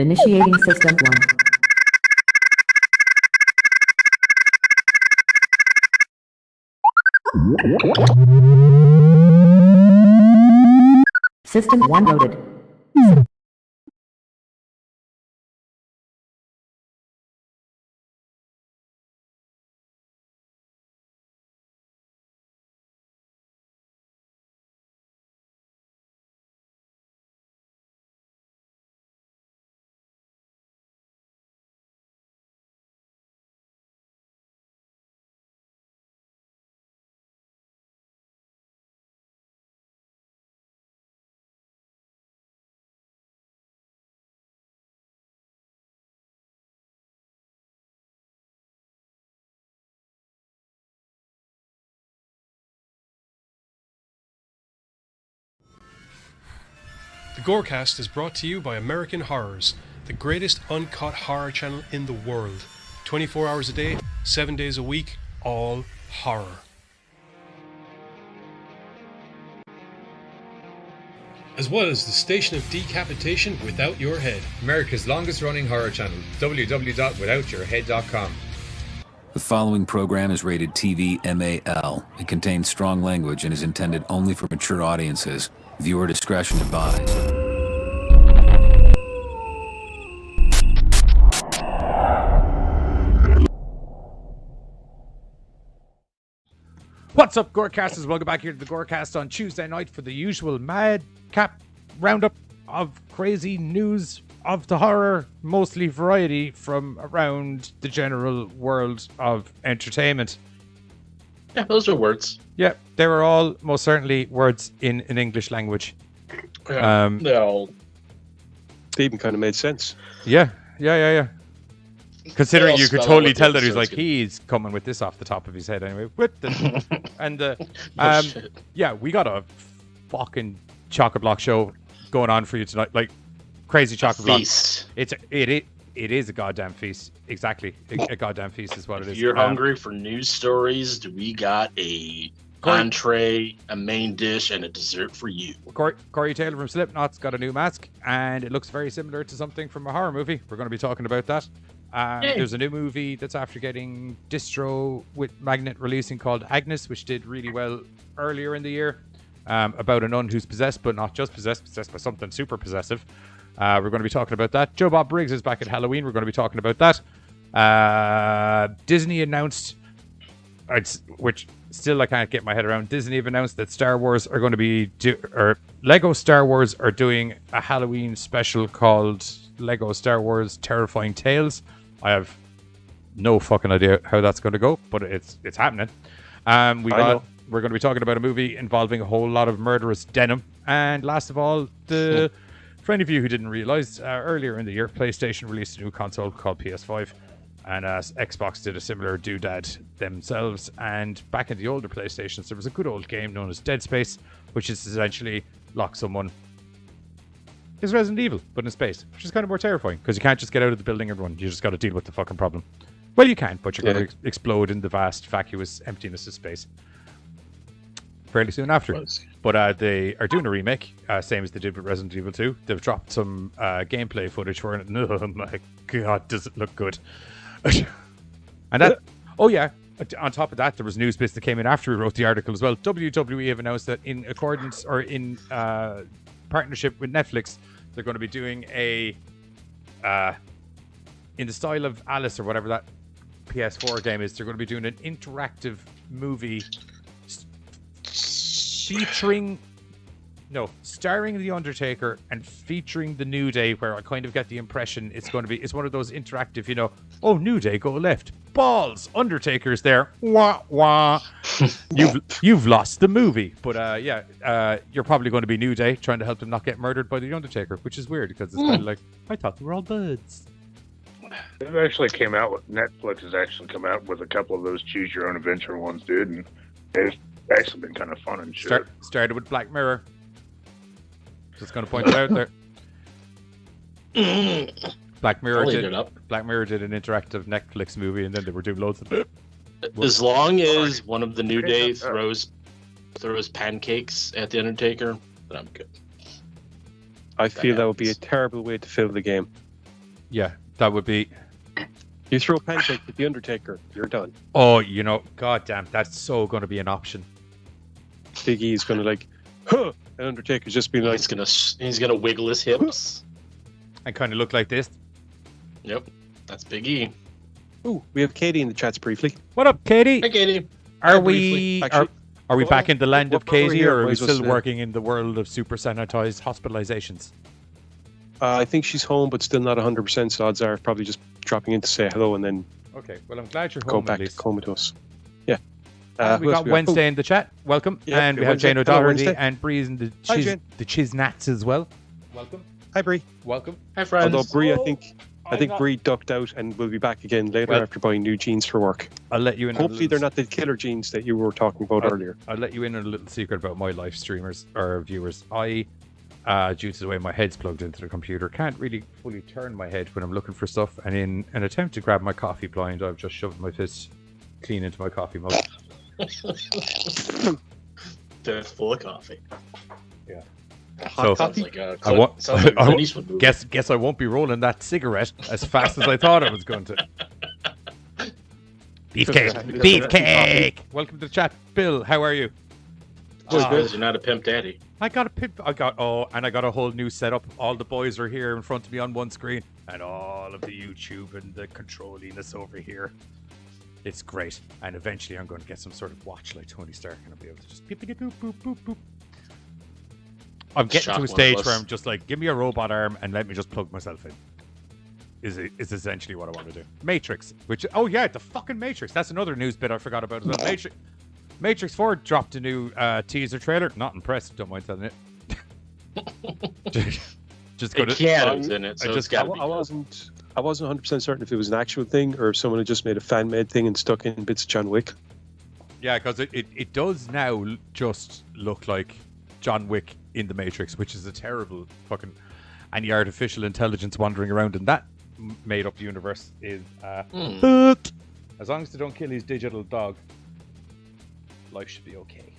Initiating System 1. System 1 loaded. The GoreCast is brought to you by American Horrors, the greatest uncut horror channel in the world. 24 hours a day, 7 days a week, all horror. As well as the Station of Decapitation Without Your Head. America's longest running horror channel, www.withoutyourhead.com. The following program is rated TV MAL. It contains strong language and is intended only for mature audiences. Viewer discretion advised. What's up, GoreCasters? Welcome back here to the GoreCast on Tuesday night for the usual madcap roundup of crazy news of the horror, mostly variety from around the general world of entertainment. Yeah, those are words. Yeah, they were all most certainly words in an English language. Yeah, They even kind of made sense. Yeah. Considering you could totally tell that he's he's coming with this off the top of his head anyway. Yeah, we got a fucking chocolate block show going on for you tonight, like crazy chocolate block. It is a goddamn feast. Exactly, a goddamn feast is what it is. If you're hungry for news stories, we got a entree, a main dish, and a dessert for you. Corey Taylor from Slipknot's got a new mask, and it looks very similar to something from a horror movie. We're going to be talking about that. There's a new movie that's after getting distro with Magnet releasing called Agnes, which did really well earlier in the year, about a nun who's possessed, but not just possessed by something super possessive. We're going to be talking about that. Joe Bob Briggs is back at Halloween. We're going to be talking about that. Disney announced, which still I can't get my head around. Disney have announced that Star Wars are going to be Lego Star Wars are doing a Halloween special called Lego Star Wars Terrifying Tales. I have no fucking idea how that's going to go, but it's happening. We we're going to be talking about a movie involving a whole lot of murderous denim. And last of all, for any of you who didn't realize, earlier in the year, PlayStation released a new console called PS5. And Xbox did a similar doodad themselves. And back in the older PlayStations, there was a good old game known as Dead Space, which is essentially lock someone. It's Resident Evil, but in space, which is kind of more terrifying because you can't just get out of the building and run. You just got to deal with the fucking problem. Well, you can, but you're going to explode in the vast, vacuous emptiness of space fairly soon after. But they are doing a remake, same as they did with Resident Evil 2. They've dropped some gameplay footage for it. Oh my god, does it look good! And that, oh yeah, on top of that, there was news bits that came in after we wrote the article as well. WWE have announced that in accordance or in partnership with Netflix, they're going to be doing a in the style of Alice or whatever that PS4 game is. They're going to be doing an interactive movie starring The Undertaker and featuring the New Day, where I kind of get the impression it's one of those interactive, oh, New Day, go left. Balls, Undertaker's there. Wah, wah. You've lost the movie. But you're probably going to be New Day trying to help him not get murdered by The Undertaker, which is weird because it's kind of like, I thought they were all buds. They've actually came out with, Netflix has actually come out with a couple of those choose your own adventure ones, dude, and it's actually been kind of fun and shit. Started with Black Mirror. Just going to point it out there. Black Mirror did an interactive Netflix movie, and then they were doing loads of it. As long as one of the New Day throws pancakes at the Undertaker, then I'm good. I feel that would be a terrible way to fill the game. Yeah, that would be. You throw pancake at the Undertaker, you're done. Oh, goddamn, that's so going to be an option. Big E's going to like, huh, and Undertaker's just being like, he's gonna wiggle his hips and kind of look like this. Yep, that's Big E. Ooh, we have Katie in the chats briefly. What up, Katie? Hi, Katie. Are we back in the land of Katie, or are we still working in the world of super sanitized hospitalizations? I think she's home, but still not 100%. So odds are probably just dropping in to say hello and then. Okay, well, I'm glad you're home. Go back to comatose. Yeah. We got Wednesday in the chat. Welcome. Yeah, and we have Jane O'Doherty and Bree in the Chiznats as well. Welcome. Hi, Bree. Welcome. Hi, friends. Although Bree, I think Bree ducked out and will be back again later after buying new jeans for work. I'll let you in. Hopefully, they're not the killer jeans that you were talking about earlier. I'll let you in on a little secret about my live streamers or viewers. I, due to the way my head's plugged into the computer, can't really fully turn my head when I'm looking for stuff. And in an attempt to grab my coffee blind, I've just shoved my fist clean into my coffee mug. That's full of coffee. Yeah. Hot coffee? Like guess I won't be rolling that cigarette as fast as I thought I was going to. Beefcake! Welcome to the chat. Bill, how are you? Because you're not a pimp daddy. I got a whole new setup. All the boys are here in front of me on one screen, and all of the YouTube and the controlliness over here. It's great. And eventually I'm going to get some sort of watch like Tony Stark, and I'll be able to just beep boop boop boop boop. I'm getting to a stage where I'm just like, give me a robot arm and let me just plug myself in. Is essentially what I want to do. Matrix, the fucking Matrix. That's another news bit I forgot about as well. Matrix 4 dropped a new teaser trailer. Not impressed, don't mind telling it. Just go to Keanu's in it, so it's gotta be. I wasn't 100% certain if it was an actual thing or if someone had just made a fan-made thing and stuck in bits of John Wick. Yeah, because it does now just look like John Wick in the Matrix, which is a terrible fucking... Any artificial intelligence wandering around in that made-up universe is fucked. As long as they don't kill his digital dog, life should be okay.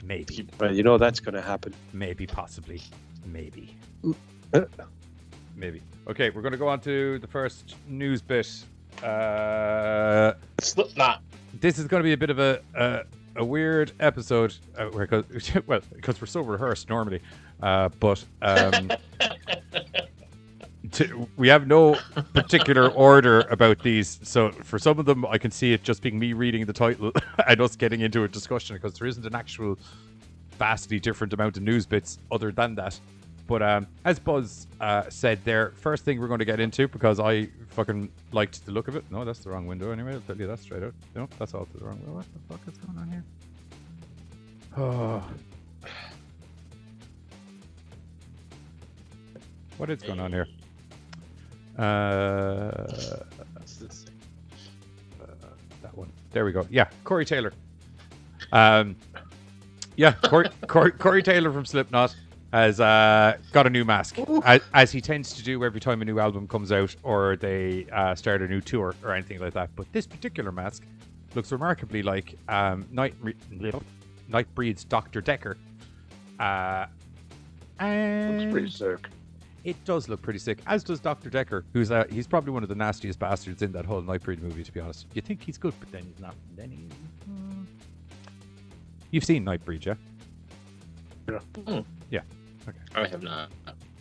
Maybe. Well, that's going to happen. Maybe, possibly. Maybe. Maybe. Okay, we're going to go on to the first news bit. Slipknot. This is going to be a bit of a weird episode, because we're so rehearsed normally, but we have no particular order about these. So for some of them, I can see it just being me reading the title and us getting into a discussion, because there isn't an actual vastly different amount of news bits other than that. But as Buzz said there, first thing we're going to get into, because I fucking liked the look of it. No, that's the wrong window anyway. I'll tell you that straight out. No, that's also the wrong window. What the fuck is going on here? Oh. What is going on here? That one. There we go. Yeah, Corey Taylor. Yeah, Corey Taylor from Slipknot has got a new mask, as he tends to do every time a new album comes out or they start a new tour or anything like that. But this particular mask looks remarkably like Nightbreed's Dr. Decker. Looks And pretty sick. it does look pretty sick, as does Dr. Decker, he's probably one of the nastiest bastards in that whole Nightbreed movie, to be honest. You think he's good, but then he's not. Then he's... You've seen Nightbreed, yeah? Yeah. Okay. I have not.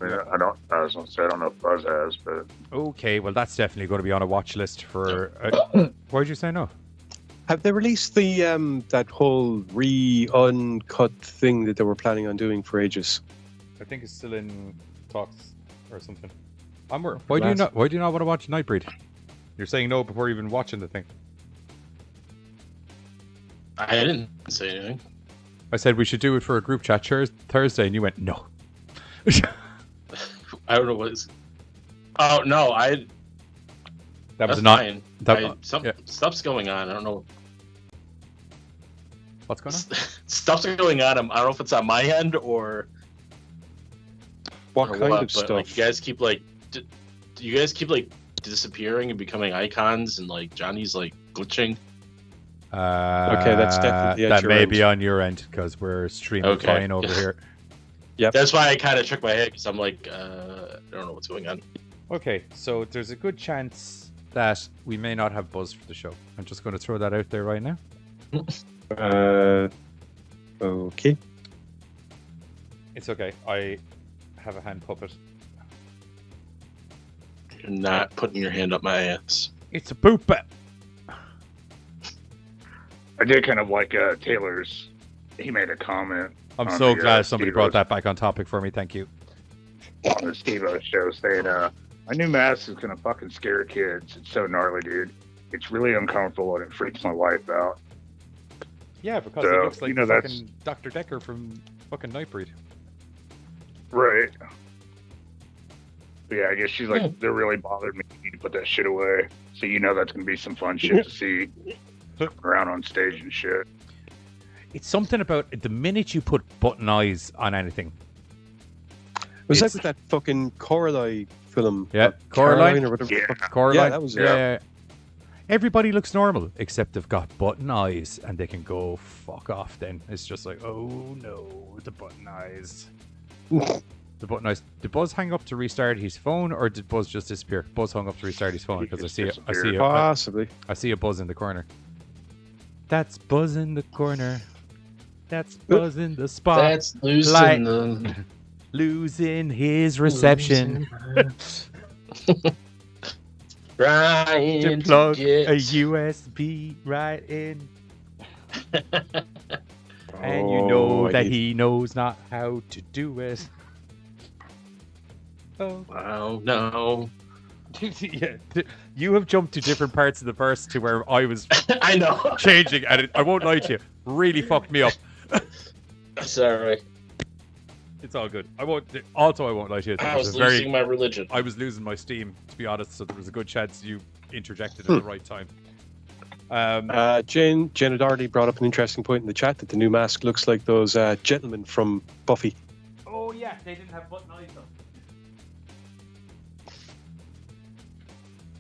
I don't. I was gonna say I don't know if Buzz has, but Okay, well that's definitely going to be on a watch list for. Why'd you say no? Have they released the that whole uncut thing that they were planning on doing for ages? I think it's still in talks or something. Why do you not want to watch Nightbreed? You're saying no before even watching the thing. I didn't say anything. I said we should do it for a group chat Thursday, and you went no. I don't know what is. Oh no, That was that's not. fine. Yeah. Stuff's going on. I don't know. What's going on? Stuff's going on. I don't know if it's on my end or What or kind what, of but, stuff? Like, you guys keep disappearing and becoming icons, and like Johnny's like glitching. Okay, that's definitely at that your may end. be on your end because we're streaming Okay. fine over here. Yep. That's why I kind of shook my head because I'm like, I don't know what's going on. Okay, so there's a good chance that we may not have Buzz for the show. I'm just going to throw that out there right now. Okay. It's okay. I have a hand puppet. You're not putting your hand up my ass. It's a poopet. I did kind of like Taylor's. He made a comment I'm on so the, glad somebody Steve-O's- brought that back on topic for me. Thank you. on the Steve-O show saying, "My new mask is gonna fucking scare kids. It's so gnarly, dude. It's really uncomfortable and it freaks my wife out." Yeah, because So, it looks like you know, that's- fucking Dr. Decker from fucking Nightbreed. Right. But yeah, I guess she's like, "They're really bothered me. You need to put that shit away." So you know that's gonna be some fun shit to see around on stage and shit. It's something about the minute you put button eyes on anything. Was It's- that with that fucking Coraline film? Yeah, Coraline or whatever. Yeah. the fuck- Coraline. Yeah, that was yeah. Everybody looks normal except they've got button eyes and they can go fuck off. Then it's just like, oh no, the button eyes. The button eyes. Did Buzz hang up to restart his phone, or did Buzz just disappear? Buzz hung up to restart his phone He because I just see disappeared. Possibly. I see a Buzz in the corner. That's Buzz in the corner. That's Buzz in the spot. That's losing Like- the Losing his reception. Trying To to plug get a USB right in. And you know that he knows not how to do it. Oh. Wow, no. Yeah, you have jumped to different parts of the verse to where I was I know. changing, and I won't lie to you, really fucked me up. Sorry. It's all good. I won't lie to you. I was losing my religion. I was losing my steam, to be honest, so there was a good chance you interjected at the right time. Jane O'Doherty brought up an interesting point in the chat that the new mask looks like those gentlemen from Buffy. Oh yeah, they didn't have button eyes though.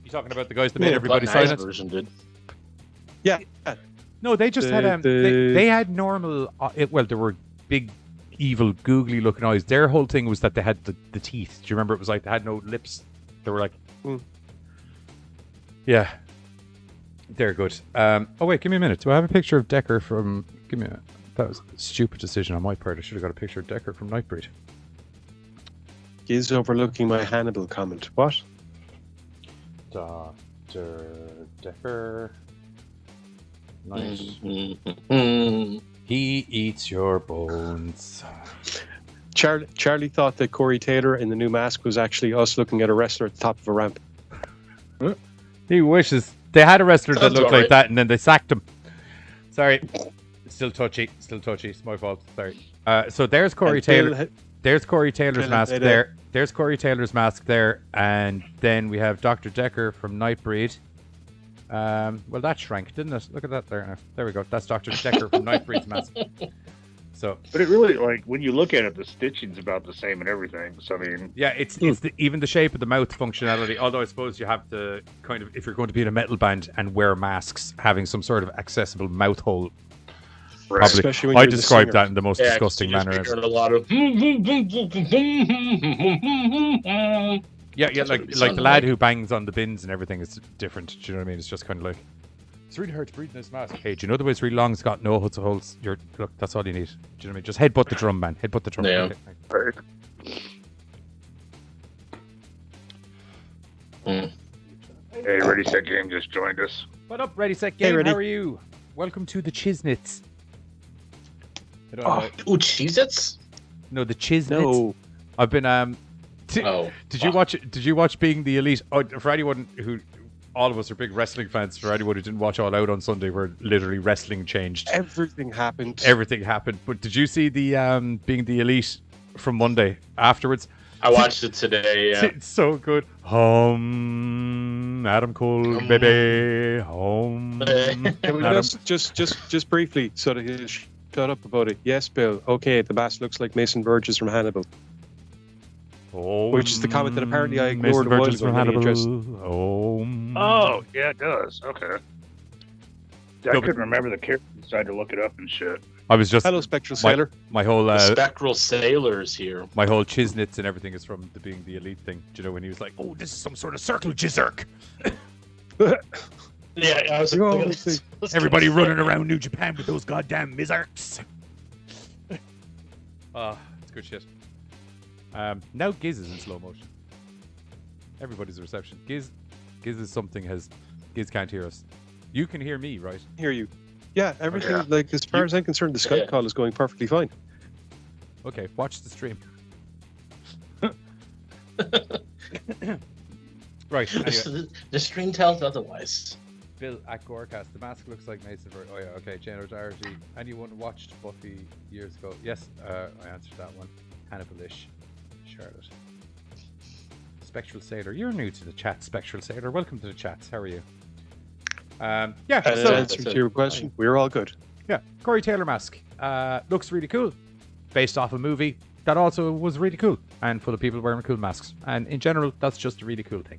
You talking about the guys that made everybody Button Eyes silent? version did. Yeah. No, they just had they had normal. Well, there were big, evil, googly looking eyes. Their whole thing was that they had the teeth. Do you remember? It was like they had no lips. They were like, yeah, they're good. Oh wait, give me a minute. Do I have a picture of Decker from? Give me a. That was a stupid decision on my part. I should have got a picture of Decker from Nightbreed. Is overlooking my Hannibal comment. What? Dr. Decker. Nice. Mm-hmm. He eats your bones. Charlie thought that Corey Taylor in the new mask was actually us looking at a wrestler at the top of a ramp. He wishes they had a wrestler that Sounds looked alright. like that, and then they sacked him. Sorry, still touchy. It's my fault. Sorry. So there's Corey And Bill Taylor. There's Corey Taylor's Bill mask had there. There's Corey Taylor's mask there, and then we have Dr. Decker from Nightbreed. Well, that shrank, didn't it? Look at that there. There we go. That's Dr. Decker from Nightbreed's mask. So But it really, like, when you look at it, the stitching's about the same and everything. So, I mean, yeah, it's even the shape of the mouth functionality. Although I suppose you have to kind of, if you're going to be in a metal band and wear masks, having some sort of accessible mouth hole. right. Probably. Especially when I you're the described singer. that in the most Yeah, disgusting you just manner. be hearing a lot of. Yeah, That's what like it the sounded lad like. who bangs on the bins and everything is different. Do you know what I mean? It's just kind of like, it's really hard to breathe in this mask. Hey, do you know the way it's really long? It's got no holes. Look, that's all you need. Do you know what I mean? Just headbutt the drum, man. Headbutt the drum. Yeah. Okay. Right. Hey, Ready Set Game just joined us. What up, Ready, Set, Hey, Game? Ready. How are you? Welcome to the Chiznits. I don't know. Ooh, Cheez-Its? No, the Chiznits. No. I've been Oh. Did you watch? Did you watch Being the Elite? Oh, for anyone who, all of us are big wrestling fans. For anyone who didn't watch All Out on Sunday, where literally wrestling changed, Everything happened. everything happened. But did you see the Being the Elite from Monday afterwards? I watched it today, yeah. It's so good. Adam Cole, baby. Can we Adam. just briefly, so that he'll shut up about it. Yes, Bill. Okay, the mask looks like Mason Burgess from Hannibal. Which is the comment that apparently I ignored a while Burgess ago, from really Hannibal. Oh, yeah, it does. Okay. I No, but- couldn't remember the character. Decided to look it up and shit. I was just Hello, Spectral Sailor. my whole The Spectral Sailors here. my whole Chiznits and everything is from the Being the Elite thing. Do you know when he was like, "Oh, this is some sort of circle jizzerk." Yeah, I was You're like, always Everybody running around New Japan with those goddamn mizarks. It's good shit. Now Giz is in slow motion. Everybody's reception. Giz is something Giz can't hear us. You can hear me, right? Hear you. Yeah, everything, Yeah. like, as far as I'm concerned, the Skype Yeah. call is going perfectly fine. Okay, watch the stream. Right. Anyway, The stream tells otherwise. Bill at GoreCast. The mask looks like Mason. Oh yeah. Okay. General Doherty. Anyone watched Buffy years ago? Yes. I answered that one. Hannibal-ish. Charlotte. Spectral Sailor. You're new to the chat, Spectral Sailor. Welcome to the chats. How are you? Yeah. And in So answer to your question, we're all good. yeah, Corey Taylor mask. Looks really cool. Based off a movie that also was really cool and full of people wearing cool masks. And in general, that's just a really cool thing.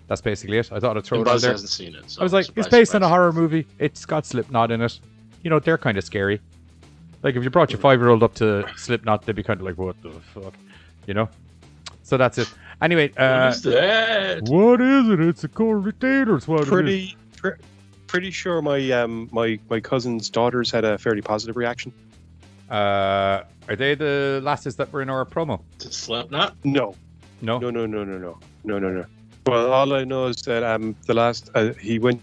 That's basically it. I thought I'd throw And it out Buzz there. hasn't seen it. So I was like, surprise, it's based on a surprise. horror movie. It's got Slipknot in it. You know, they're kind of scary. Like, if you brought your 5-year-old up to Slipknot, they'd be kind of like, what the fuck? You know? So that's it. Anyway, What is that? what is it? It's a Corey Taylor's what Pretty sure my cousin's daughters had a fairly positive reaction. Are they the lasses that were in our promo? Is it Slipknot? No. No? No. Well, all I know is that the last he went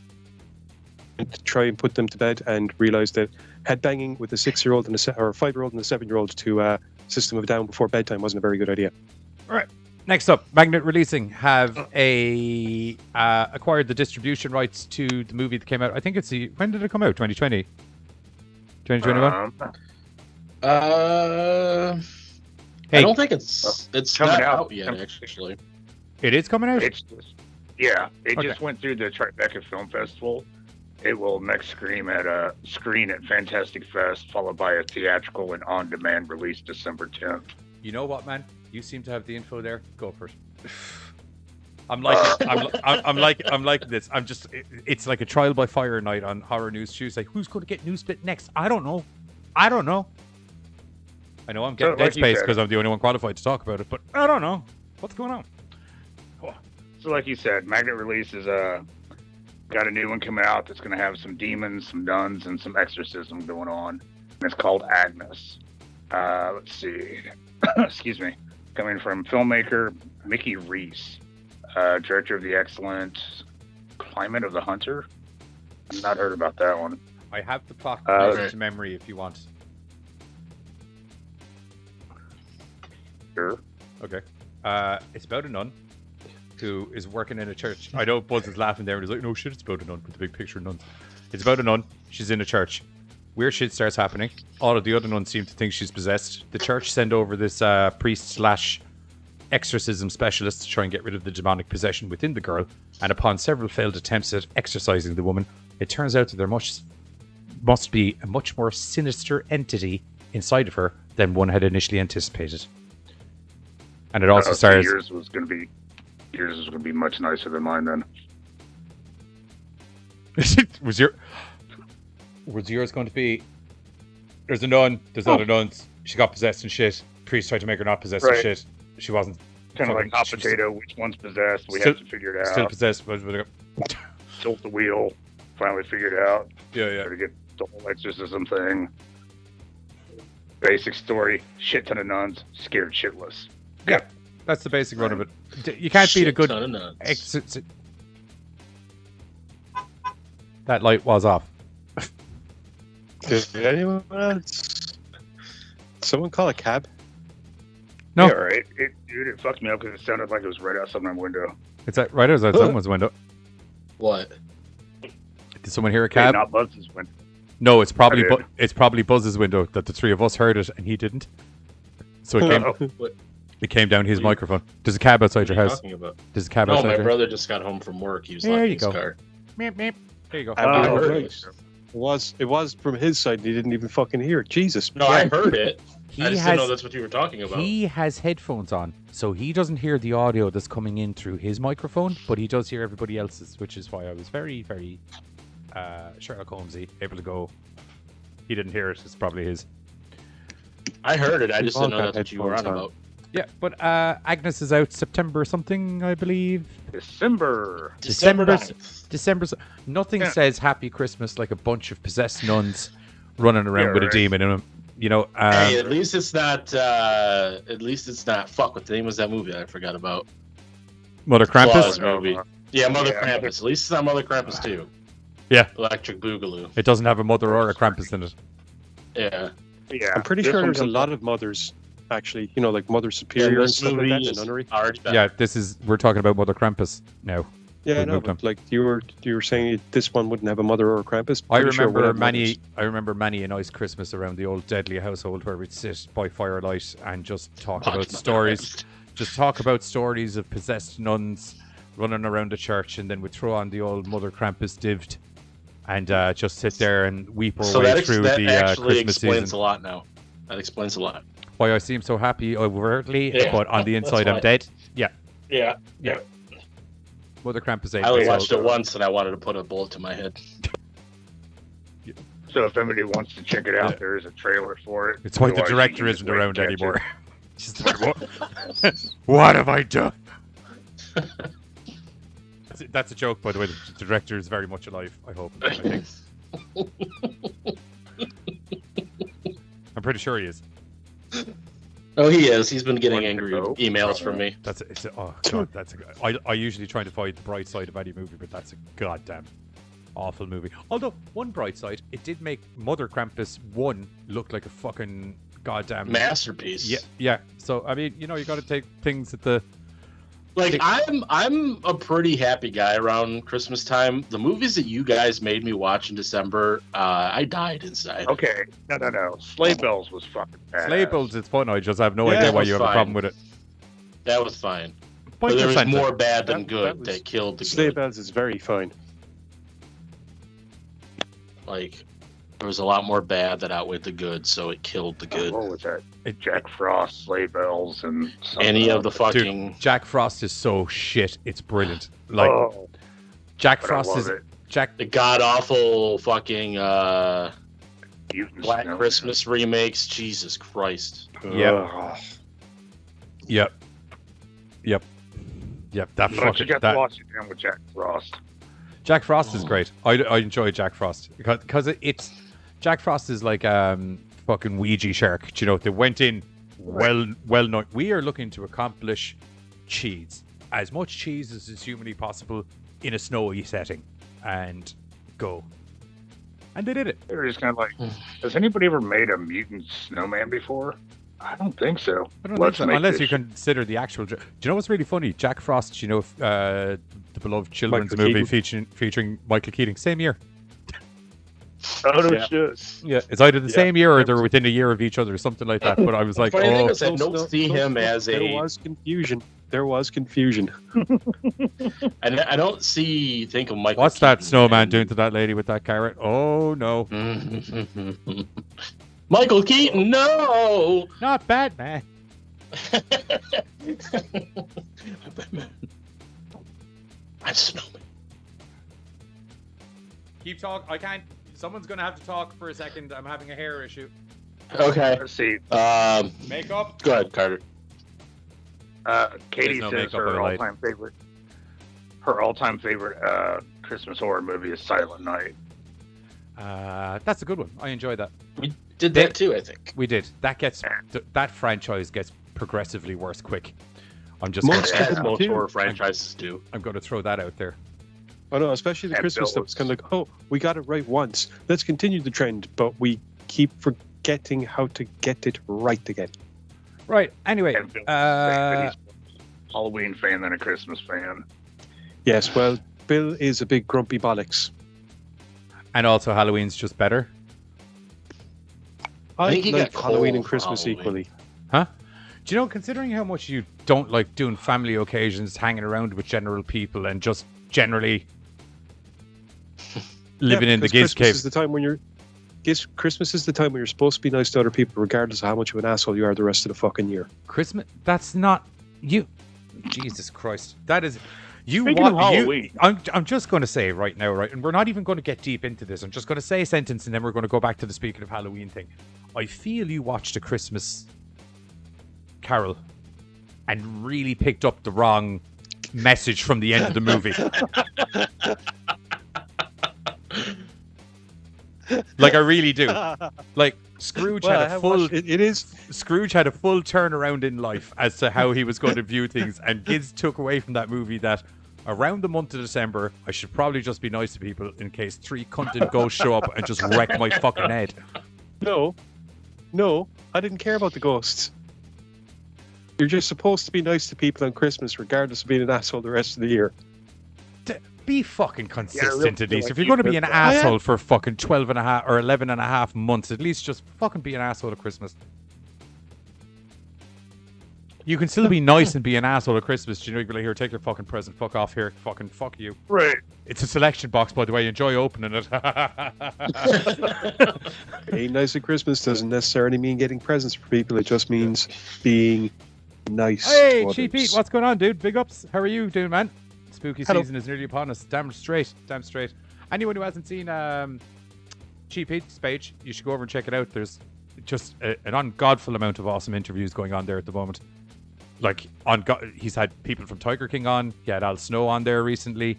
to try and put them to bed and realized that headbanging with a 6-year-old and or a 5-year-old and a 7-year-old to System of a Down before bedtime wasn't a very good idea. All right. Next up, Magnet Releasing have acquired the distribution rights to the movie that came out. I think it's when did it come out? 2020? 2021? I Hey, don't think it's coming not out. out yet, actually. it is coming out? It's just, yeah, it Okay. just went through the Tribeca Film Festival. It will next screen at Fantastic Fest, followed by a theatrical and on-demand release December 10th. You know what, man? You seem to have the info there. Go for it. I'm like this. I'm just. It's like a trial by fire night on Horror News Tuesday. Who's going to get News Split next? I don't know. I know I'm getting So, dead like you space said- because I'm the only one qualified to talk about it. But I don't know what's going on. So, like you said, Magnet Release is got a new one coming out that's going to have some demons, some nuns, and some exorcism going on. And it's called Agnes. Let's see. Excuse me. Coming from filmmaker Mickey Reese, director of the excellent Climate of the Hunter. I've not heard about that one. I have the plot Okay. to memory if you want. Sure. Okay. It's about a nun who is working in a church. I know Buzz is laughing there and he's like, no shit, it's about a nun. Put the big picture of nuns. It's about a nun. She's in a church. Weird shit starts happening. All of the other nuns seem to think she's possessed. The church send over this priest/exorcism specialist to try and get rid of the demonic possession within the girl. And upon several failed attempts at exorcising the woman, it turns out that there must be a much more sinister entity inside of her than one had initially anticipated. And it also So stars... yours was going to be much nicer than mine then. was yours going to be... There's a nun, there's other nuns, she got possessed and shit. Priest tried to make her not possessed and Right. shit. She wasn't. Kind of like hot she was potato, which one's possessed? We Still- have to figure it Still out. possessed. Tilt the wheel. Finally figured it out. Yeah. Try to get the whole exorcism thing. Basic story. Shit ton of nuns. Scared shitless. Yeah, that's the basic run of it. You can't beat a Shit good ton of nuns. exorcism. That light was off. Did anyone else? Someone call a cab? No. Yeah, right. It fucked me up because it sounded like it was right outside my window. It's right outside someone's window. What? Did someone hear a Wait, cab? not Buzz's window. No, it's probably I did. it's probably Buzz's window that the three of us heard it and he didn't. So it came What it came down his What are you- microphone. There's a cab outside are your you house. talking about? There's a cab No, outside my your brother just got home from work. He was There locking you his go. car. Meep, meep. There you go. I I heard heard it. it. It was from his side. And he didn't even fucking hear it. Jesus. No, I heard it. He I just didn't know that's what you were talking about. He has headphones on, so he doesn't hear the audio that's coming in through his microphone, but he does hear everybody else's, which is why I was very, very Sherlock Holmesy, able to go. He didn't hear it. It's probably his. I heard it. I just didn't know All that's what you were on headphones on. about. Yeah, but Agnes is out September something, I believe. December. December 9th. December. Nothing Yeah. says Happy Christmas like a bunch of possessed nuns running around Yeah, with a right. demon in them. You know. Hey, at least it's not. At least it's not. Fuck, what the name was that movie I forgot about? Mother Krampus. Claus movie. Yeah, Mother Yeah, Krampus. At least it's not Mother Krampus too. Yeah. Electric Boogaloo. It doesn't have a mother or a Krampus in it. Yeah. Yeah. I'm pretty this sure one there's a comes lot up- of mothers, actually. You know, like Mother Yeah, Superior and this stuff like movie that in is the nunnery. already back. Yeah, we're talking about Mother Krampus now. Yeah, We've no, moved on. but like you were saying this one wouldn't have a mother or a Krampus. I Pretty sure it would remember have mothers. I remember many a nice Christmas around the old Deadly household where we'd sit by firelight and just talk Watch about Mother stories. Krampus. Just talk about stories of possessed nuns running around the church, and then we'd throw on the old Mother Krampus dived and just sit there and weep our So way that, through that the actually Christmas explains season. a lot now. That explains a lot. Why I seem so happy overtly, Yeah, but on the that's inside I'm why. dead. Yeah, Yeah. Mother Krampus 8 I only days watched old. it once and I wanted to put a bullet to my head. So if anybody wants to check it out, Yeah. there is a trailer for it. It's why the Otherwise, you director can just isn't wait and around catch it. anymore. She's like, what have I done? That's a joke, by the way. The director is very much alive, I hope. I think. I'm pretty sure he is. Oh, he is. He's been getting One to angry go. emails from me. Oh god, I usually try to find the bright side of any movie, but that's a goddamn awful movie. Although one bright side, it did make Mother Krampus 1 look like a fucking goddamn Masterpiece. Yeah. So I mean, you know, you got to take things at the Like I'm a pretty happy guy around Christmas time. The movies that you guys made me watch in December, I died inside. Okay. No. Sleigh Bells was fucking bad. Sleigh Bells. It's fun. I just have no Yeah, idea it why was you have a fine. problem with it. That was fine. But Point there your was center. more bad than That good was- that killed the Sleigh good. Bells is very fine. Like there was a lot more bad that outweighed the good, so it killed the good. What was that? Jack Frost, Sleigh Bells, and something Any of the else. fucking Jack Frost is so shit. It's brilliant. Like Oh, Jack but Frost I love is it. Jack. the god awful fucking Mutant Black Snowman. Christmas remakes. Jesus Christ. Yep. Ugh. Yep. That But you fucking got that. to watch it down with Jack Frost. Jack Frost is great. I enjoy Jack Frost because it's Jack Frost is like fucking Ouija shark. Do you know, they went in well known. We are looking to accomplish cheese, as much cheese as is humanly possible in a snowy setting, and go. And they did it. They were just kind of like, has anybody ever made a mutant snowman before? I don't think so. I don't think so, unless you consider the actual. Do you know what's really funny? Jack Frost, the beloved children's Michael movie featuring Michael Keating, same year. Oh no shit. Yeah, it's either the same year or they're within a year of each other, or something like that. But I was like, Funny thing oh, is I don't see him as a. There was confusion. And I don't think of Michael. what's that Keaton snowman and- doing to that lady with that carrot? Oh no, Michael Keaton, no. not Batman. I'm Snowman. Keep talking. I can't. Someone's gonna have to talk for a second. I'm having a hair issue. Okay. Let's see. Makeup. Go ahead, Carter. Katie There's no says makeup her highlight. all-time favorite. Her all-time favorite Christmas horror movie is Silent Night. That's a good one. I enjoy that. We did that too, I think. We did. That franchise gets progressively worse quick. I'm just. Most gonna, of them Most do. horror franchises do. I'm going to throw that out there. Oh no, especially the And Christmas stuff. Bills. It's kind of like, oh, we got it right once. Let's continue the trend, but we keep forgetting how to get it right again. Right. Anyway, And Bill's saying that he's more a Halloween fan than a Christmas fan. Yes, well, Bill is a big grumpy bollocks. and also Halloween's just better. I think he like got Halloween cold and Christmas Halloween. equally. Huh? Do you know, considering how much you don't like doing family occasions, hanging around with general people, and just generally living in the because Giz Christmas cave? is the time when you're. Christmas is the time when you're supposed to be nice to other people, regardless of how much of an asshole you are the rest of the fucking year. Christmas? That's not you. Jesus Christ! That is you. Speaking of Halloween. I'm just going to say right now, right, and we're not even going to get deep into this. I'm just going to say a sentence, and then we're going to go back to the speaking of Halloween thing. I feel you watched a Christmas Carol and really picked up the wrong message from the end of the movie. Like, I really do. Like, Scrooge had a full... It is. Scrooge had a full turnaround in life as to how he was going to view things, and Giz took away from that movie that around the month of December, I should probably just be nice to people in case 3 cunting ghosts show up and just wreck my fucking head. No, I didn't care about the ghosts. You're just supposed to be nice to people on Christmas, regardless of being an asshole the rest of the year. Be fucking consistent, really at feel least. like If you're you going to be did an that. asshole for fucking 12 and a half or 11 and a half months, at least just fucking be an asshole at Christmas. You can still be nice and be an asshole at Christmas. You know, you can be like, here, take your fucking present, fuck off here, fucking fuck you. Right. It's a selection box, by the way. Enjoy opening it. Being nice at Christmas doesn't necessarily mean getting presents for people. It just means being nice. Hey, to Cheap others. Pete, what's going on, dude? Big ups. How are you doing, man? Spooky Hello. season is nearly upon us. Damn straight. Anyone who hasn't seen Cheap Pete's page, you should go over and check it out. There's just an ungodful amount of awesome interviews going on there at the moment. Like, he's had people from Tiger King on. He had Al Snow on there recently.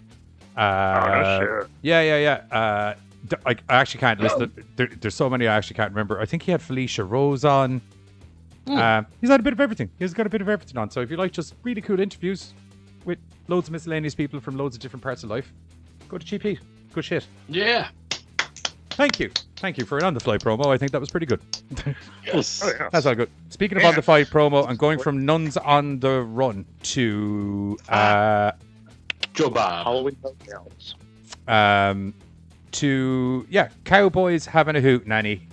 No shit. Yeah. I actually can't listen. There's so many I actually can't remember. I think he had Felicia Rose on. He's had a bit of everything. He's got a bit of everything on. So if you like just really cool interviews with loads of miscellaneous people from loads of different parts of life, go to Cheap Heat. Good shit. Yeah. Thank you for an on-the-fly promo. I think that was pretty good. Yes. Oh, yeah. That's all good. Speaking of on-the-fly promo, I'm going from Nuns on the Run to Joe Bob. Halloween Hotels. Cowboys having a hoot, nanny.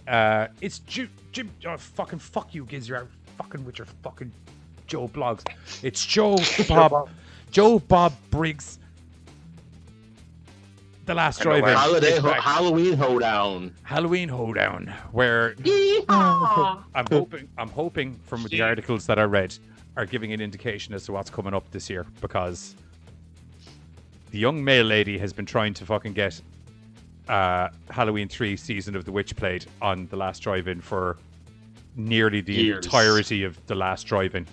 It's Jim. Oh, fucking fuck you, Giz. You're out fucking with your fucking Joe blogs. It's Joe Bob Briggs. The Last Drive-In. Halloween Hoedown. Halloween Hoedown, where I'm hoping from the articles that I read are giving an indication as to what's coming up this year, because the young male lady has been trying to fucking get Halloween 3 Season of the Witch played on The Last Drive-In for nearly the Years. entirety of The Last Drive-In.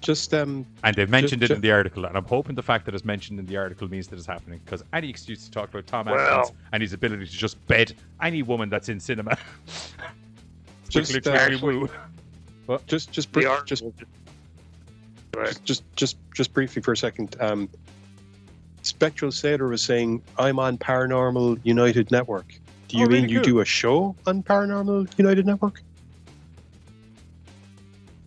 Just And they've mentioned it in the article, and I'm hoping the fact that it's mentioned in the article means that it's happening, because any excuse to talk about Tom Atkins and his ability to just bed any woman that's in cinema. Just, literally actually- woo. just briefly for a second. Spectral Sailor was saying, "I'm on Paranormal United Network." Do you mean really you cool. do a show on Paranormal United Network?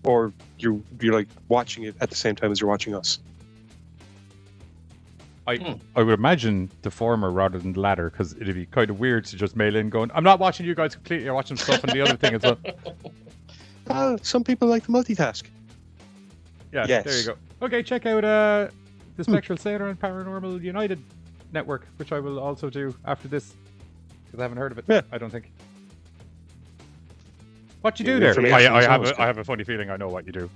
or you're like watching it at the same time as you're watching us? I would imagine the former rather than the latter, because it'd be kind of weird to just mail in going, I'm not watching you guys completely, I'm watching stuff on the other thing as well. Some people like to multitask. Yeah, Yes. there you go. Okay, check out the Spectral Sailor and Paranormal United network, which I will also do after this, because I haven't heard of it. Yeah. I don't think. What you do Yeah, there? information is always I good. have a funny feeling I know what you do.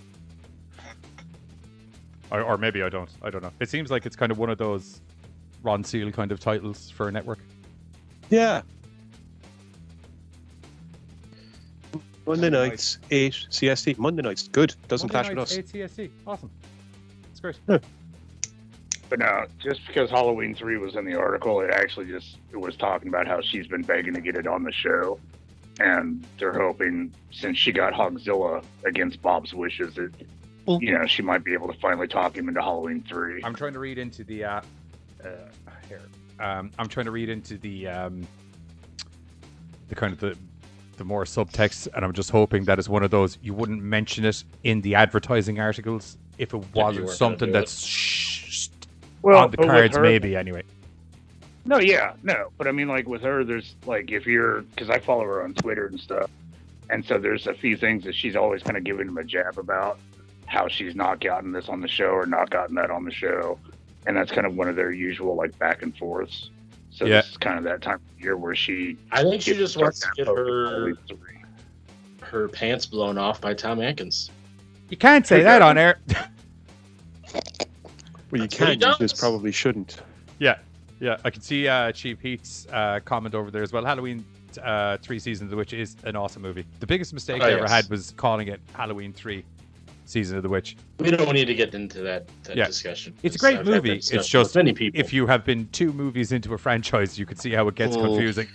Or maybe I don't. I don't know. It seems like it's kind of one of those Ron Seal kind of titles for a network. Yeah. Monday nights, 8 CST. Monday nights, good. Doesn't clash with us. 8 CST. Awesome. It's great. But no, just because Halloween 3 was in the article, it was talking about how she's been begging to get it on the show. And they're hoping, since she got Hogzilla against Bob's wishes, that she might be able to finally talk him into Halloween 3. I'm trying to read into the here. I'm trying to read into the kind of the more subtext, and I'm just hoping that it's one of those you wouldn't mention it in the advertising articles if it wasn't something that's on the but with cards, her- maybe anyway. No, but I mean, like with her, there's like because I follow her on Twitter and stuff, and so there's a few things that she's always kind of giving him a jab about how she's not gotten this on the show or not gotten that on the show, and that's kind of one of their usual like back and forths. So Yeah. this is kind of that time of year where she. I think she just wants to get Halloween 3. her pants blown off by Tom Atkins. You can't say that on air. Well, you That's what he can, you does. just probably shouldn't. Yeah, I can see Cheap Heat's comment over there as well. Halloween 3 Seasons of the Witch is an awesome movie. The biggest mistake Oh, I ever yes. had was calling it Halloween 3 Season of the Witch. We don't need to get into that Yeah. discussion. It's a great I've had that movie. It's discussion just with many people. if you have been 2 movies into a franchise, you can see how it gets confusing.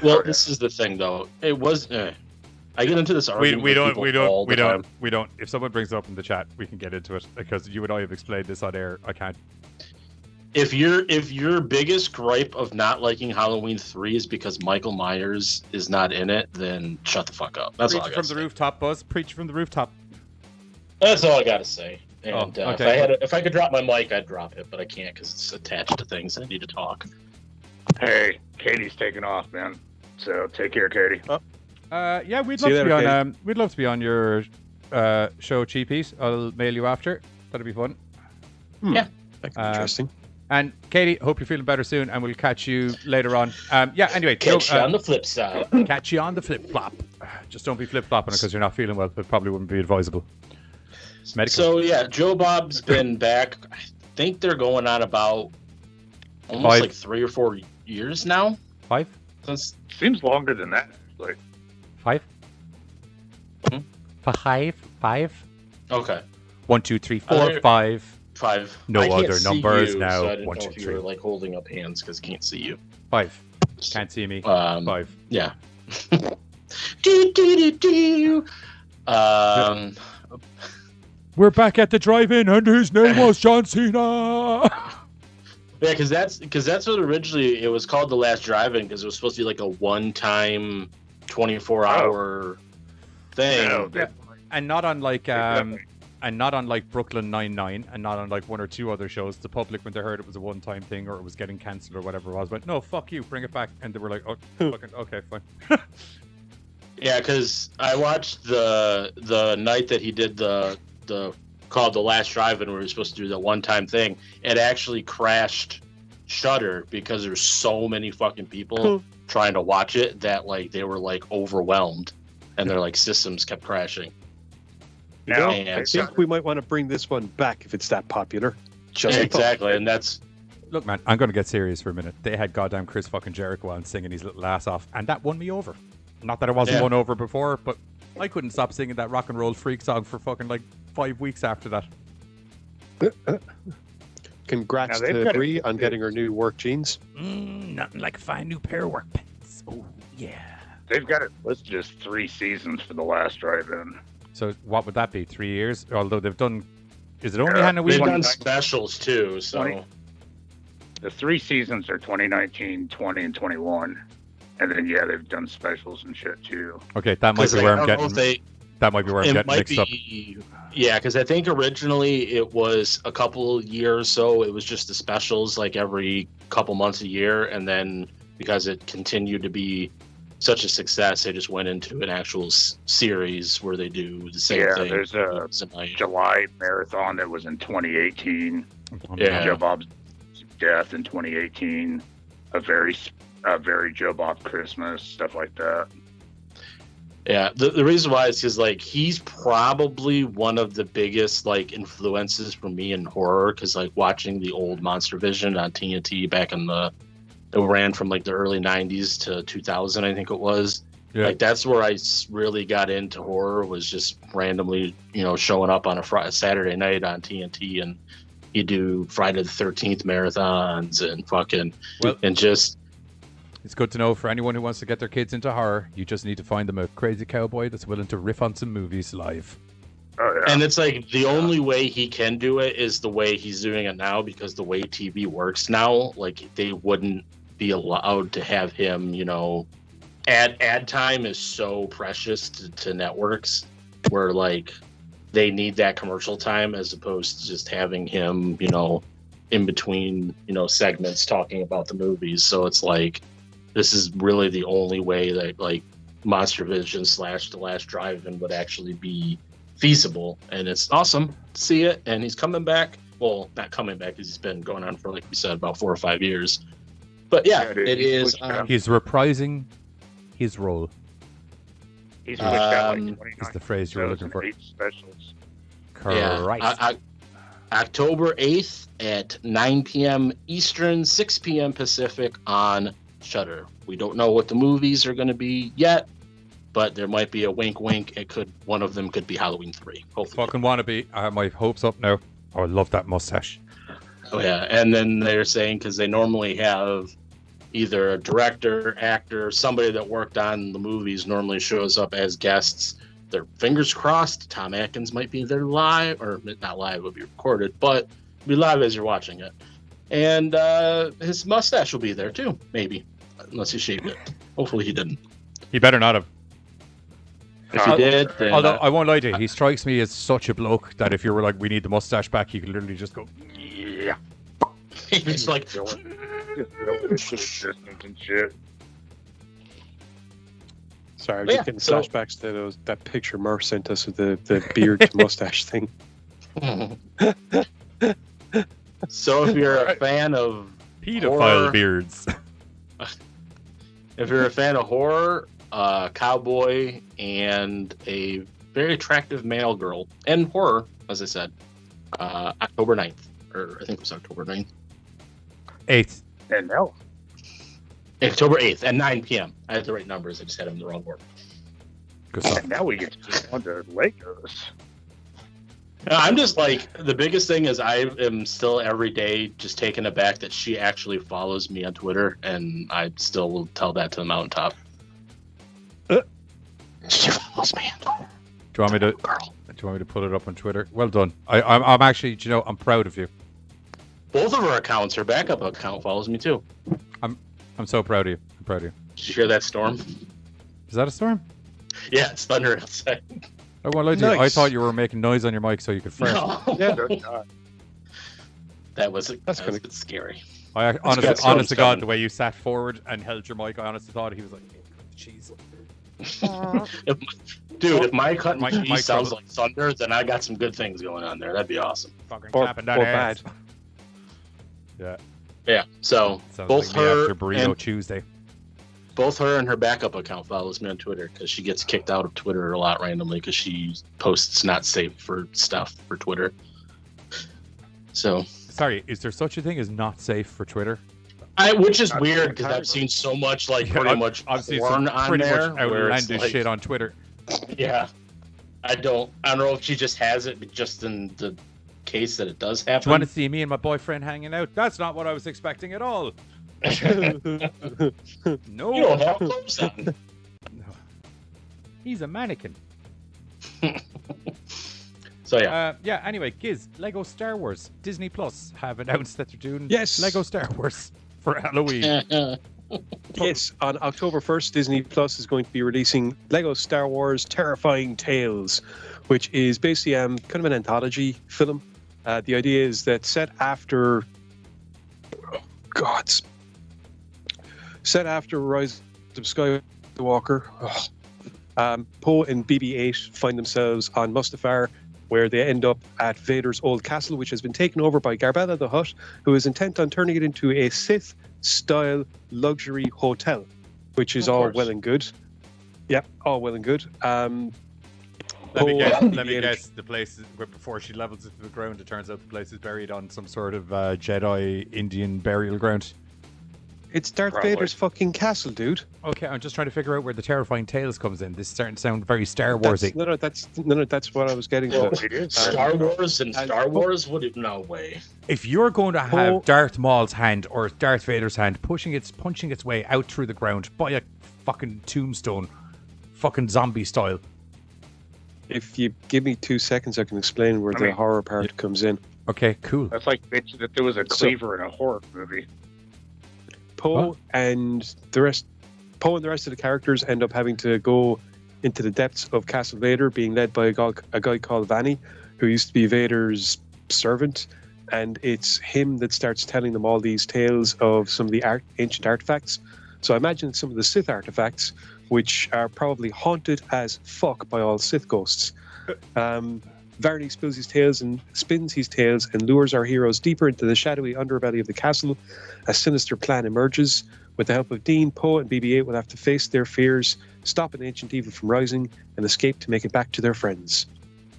Well, this is the thing, though. It was. I get into this argument. We with people all the time. don't. If someone brings it up in the chat, we can get into it because you and I have explained this on air. I can't. If your biggest gripe of not liking Halloween 3 is because Michael Myers is not in it, then shut the fuck up. That's all I Preach gotta from the say. rooftop, Buzz. Preach from the rooftop. That's all I gotta say. And okay. if I could drop my mic, I'd drop it, but I can't because it's attached to things. I need to talk. Hey, Katie's taking off, man. So take care, Katie. Yeah, we'd See love you to be later, on. Katie. We'd love to be on your show, Cheap Heat. I'll mail you after. That'd be fun. Yeah. That could be interesting. And Katie, hope you're feeling better soon, and we'll catch you later on. Anyway, Catch Joe, you on the flip side. catch you on the flip flop. Just don't be flip flopping because you're not feeling well. It probably wouldn't be advisable. Medical. So yeah, Joe Bob's been back. I think they're going on about almost 5. like 3 or 4 years now. 5? Since Seems longer than that. Like 5? Hmm? 5? okay, 1, 2, 3, 4, Other- 5. 5. No I can't other see numbers you, now. So I didn't 1, know 2, if you 3. were like holding up hands because I can't see you. 5. Can't see me. 5. Yeah. do, do, do, do. We're back at the drive-in, and his name was John Cena. Yeah, because that's what originally it was called, The Last Drive-In, because it was supposed to be like a one-time 24-hour thing. no, And not unlike Exactly. and not unlike Brooklyn Nine-Nine, and not unlike 1 or 2 other shows, the public, when they heard it was a one-time thing or it was getting cancelled or whatever it was, went, no, fuck you, bring it back. And they were like, oh, fucking, okay, fine. Yeah, because I watched the night that he did the called The Last Drive-In, where he was supposed to do the one-time thing. It actually crashed Shudder because there's so many fucking people trying to watch it that like they were like overwhelmed, and their like systems kept crashing. Now, I think we might want to bring this one back if it's that popular. Just a thought. Exactly, and that's Look, man, I'm going to get serious for a minute. They had goddamn Chris fucking Jericho on singing his little ass off, and that won me over. Not that I wasn't Yeah. won over before, but I couldn't stop singing that rock and roll freak song for fucking like 5 weeks after that. Congrats Now they've to got a- Bree on getting her new work jeans. Nothing like a fine new pair of work pants. Oh, yeah. they've got it listed as 3 seasons for The Last Drive-In. So what would that be? 3 years? Although they've done... Is it only Yeah, Halloween? they've done 29. specials too. So 20. The 3 seasons are 2019, 20, and 21. And then, yeah, they've done specials and shit, too. Okay, that might be I where don't I'm know getting... if they That might be where I'm It getting might mixed up. be, yeah, because I think originally it was a couple years so. It was just the specials like every couple months a year, and then because it continued to be such a success, they just went into an actual series where they do the same thing. Yeah, there's a July marathon that was in 2018. Yeah. Joe Bob's death in 2018. A very Joe Bob Christmas, stuff like that. Yeah, the reason why is because like he's probably one of the biggest like influences for me in horror, because like watching the old Monster Vision on TNT back in it ran from like the early 90s to 2000, I think it was. Yeah. Like that's where I really got into horror, was just randomly, showing up on a Saturday night on TNT, and you do Friday the 13th marathons and fucking and just. It's good to know for anyone who wants to get their kids into horror, you just need to find them a crazy cowboy that's willing to riff on some movies live. Oh, yeah. And it's like the only way he can do it is the way he's doing it now, because the way TV works now, like they wouldn't be allowed to have him, ad time is so precious to networks, where like they need that commercial time as opposed to just having him, in between, segments talking about the movies. So it's like, this is really the only way that like Monster Vision / The Last Drive-In would actually be feasible. And it's awesome to see it. And he's coming back. Well, not coming back, because he's been going on for, like we said, about 4 or 5 years. But yeah, dude, it is. He's reprising his role. He's pushed out like 29 is the phrase you were looking for. 8 specials. Christ. October 8th at 9 p.m. Eastern, 6 p.m. Pacific on Shudder. We don't know what the movies are going to be yet, but there might be a wink wink. One of them could be Halloween 3. Hopefully. Fucking wannabe. I have my hopes up now. Oh, I love that mustache. Oh yeah, and then they're saying, because they normally have either a director, actor, somebody that worked on the movies normally shows up as guests. Their fingers crossed, Tom Atkins might be there live, or not live, it will be recorded, but be live as you're watching it. And his mustache will be there too, maybe, unless he shaved it. Hopefully he didn't. He better not have. If he did, then, although I won't lie to you, he strikes me as such a bloke that if you were like, we need the mustache back, you could literally just go, yeah. He's like, and shit. Sorry, I'm Yeah, just getting so- flashbacks to that picture Murph sent us of the beard mustache thing. so if you're a fan of pedophile horror, beards. if you're a fan of horror, cowboy, and a very attractive male girl, and horror, as I said, October 9th, or I think it was October 9th. 8th. And no. October 8th at 9 p.m. I had the right numbers. I just had them in the wrong order. Good stuff. And now we get to go on to Legos. I'm just like, the biggest thing is I am still every day just taken aback that she actually follows me on Twitter, and I still will tell that to the mountaintop. She follows me. Do you want me to put it up on Twitter? Well done. I'm actually, I'm proud of you. Both of her accounts, her backup account follows me too. I'm so proud of you. I'm proud of you. Did you hear that storm? Is that a storm? Yeah, it's thunder outside. I won't lie to you. I Nice. thought you were making noise on your mic so you could fart. No. Yeah, there's not. That was That's a kinda- bit scary. I good. honest to Storm's God, coming. the way you sat forward and held your mic, I honestly thought he was like, jeez. Dude, if my cut and Mike- cheese Mike sounds trouble. like thunder, then I got some good things going on there. That'd be awesome. Fucking Or clapping that ass. bad. Yeah. Yeah. So Sounds both like me her after Burrito and Tuesday. both her and her backup account follows me on Twitter, because she gets kicked out of Twitter a lot randomly because she posts not safe for stuff for Twitter. So, Sorry, is there such a thing as not safe for Twitter? which is Not weird the because entire I've seen so much like Yeah, pretty much I've seen porn some on pretty there much where it's outlandish like, shit on Twitter. yeah. I don't know if she just has it just in the case that it does happen. Do you want to see me and my boyfriend hanging out? That's not what I was expecting at all. No. You don't have clothes on. He's a mannequin. So yeah. Anyway, Giz, Lego Star Wars, Disney Plus have announced that they're doing Yes. Lego Star Wars for Halloween. Yes, on October 1st, Disney Plus is going to be releasing Lego Star Wars Terrifying Tales, which is basically kind of an anthology film. The idea is that set after Rise of Skywalker, Poe and BB-8 find themselves on Mustafar, where they end up at Vader's old castle, which has been taken over by Garbella the Hutt, who is intent on turning it into a Sith-style luxury hotel, which is all well and good. Yep, all well and good. Let me guess. The place is, before she levels it to the ground, it turns out the place is buried on some sort of Jedi Indian burial ground. It's Darth Vader's fucking castle, dude. Okay, I'm just trying to figure out where the Terrifying Tales comes in. This is starting to sound very Star Warsy. That's what I was getting to. Star Wars and Star Wars would it no way. If you're going to have Darth Maul's hand or Darth Vader's hand punching its way out through the ground by a fucking tombstone, fucking zombie style. If you give me 2 seconds, I can explain where the horror part comes in. Okay, cool. That's like bitching that there was a cleaver in a horror movie. Poe and the rest of the characters end up having to go into the depths of Castle Vader, being led by a guy called Vanny, who used to be Vader's servant, and it's him that starts telling them all these tales of some of the ancient artifacts. So I imagine some of the Sith artifacts, which are probably haunted as fuck by all Sith ghosts. Varney spins his tales and lures our heroes deeper into the shadowy underbelly of the castle. A sinister plan emerges. With the help of Dean, Poe, and BB-8 will have to face their fears, stop an ancient evil from rising, and escape to make it back to their friends.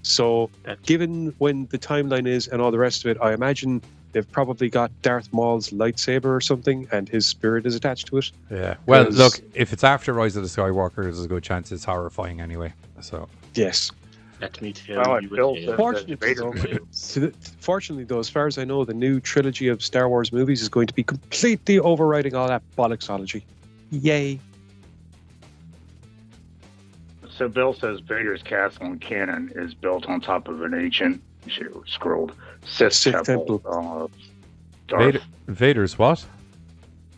So, given when the timeline is and all the rest of it, I imagine they've probably got Darth Maul's lightsaber or something, and his spirit is attached to it. Yeah. Well, look, if it's after Rise of the Skywalker, there's a good chance it's horrifying anyway. So. Yes. Let me tell you. Fortunately, though, as far as I know, the new trilogy of Star Wars movies is going to be completely overriding all that bollocksology. Yay. So Bill says Vader's castle in canon is built on top of an ancient, scrolled Sith temple. Vader's what?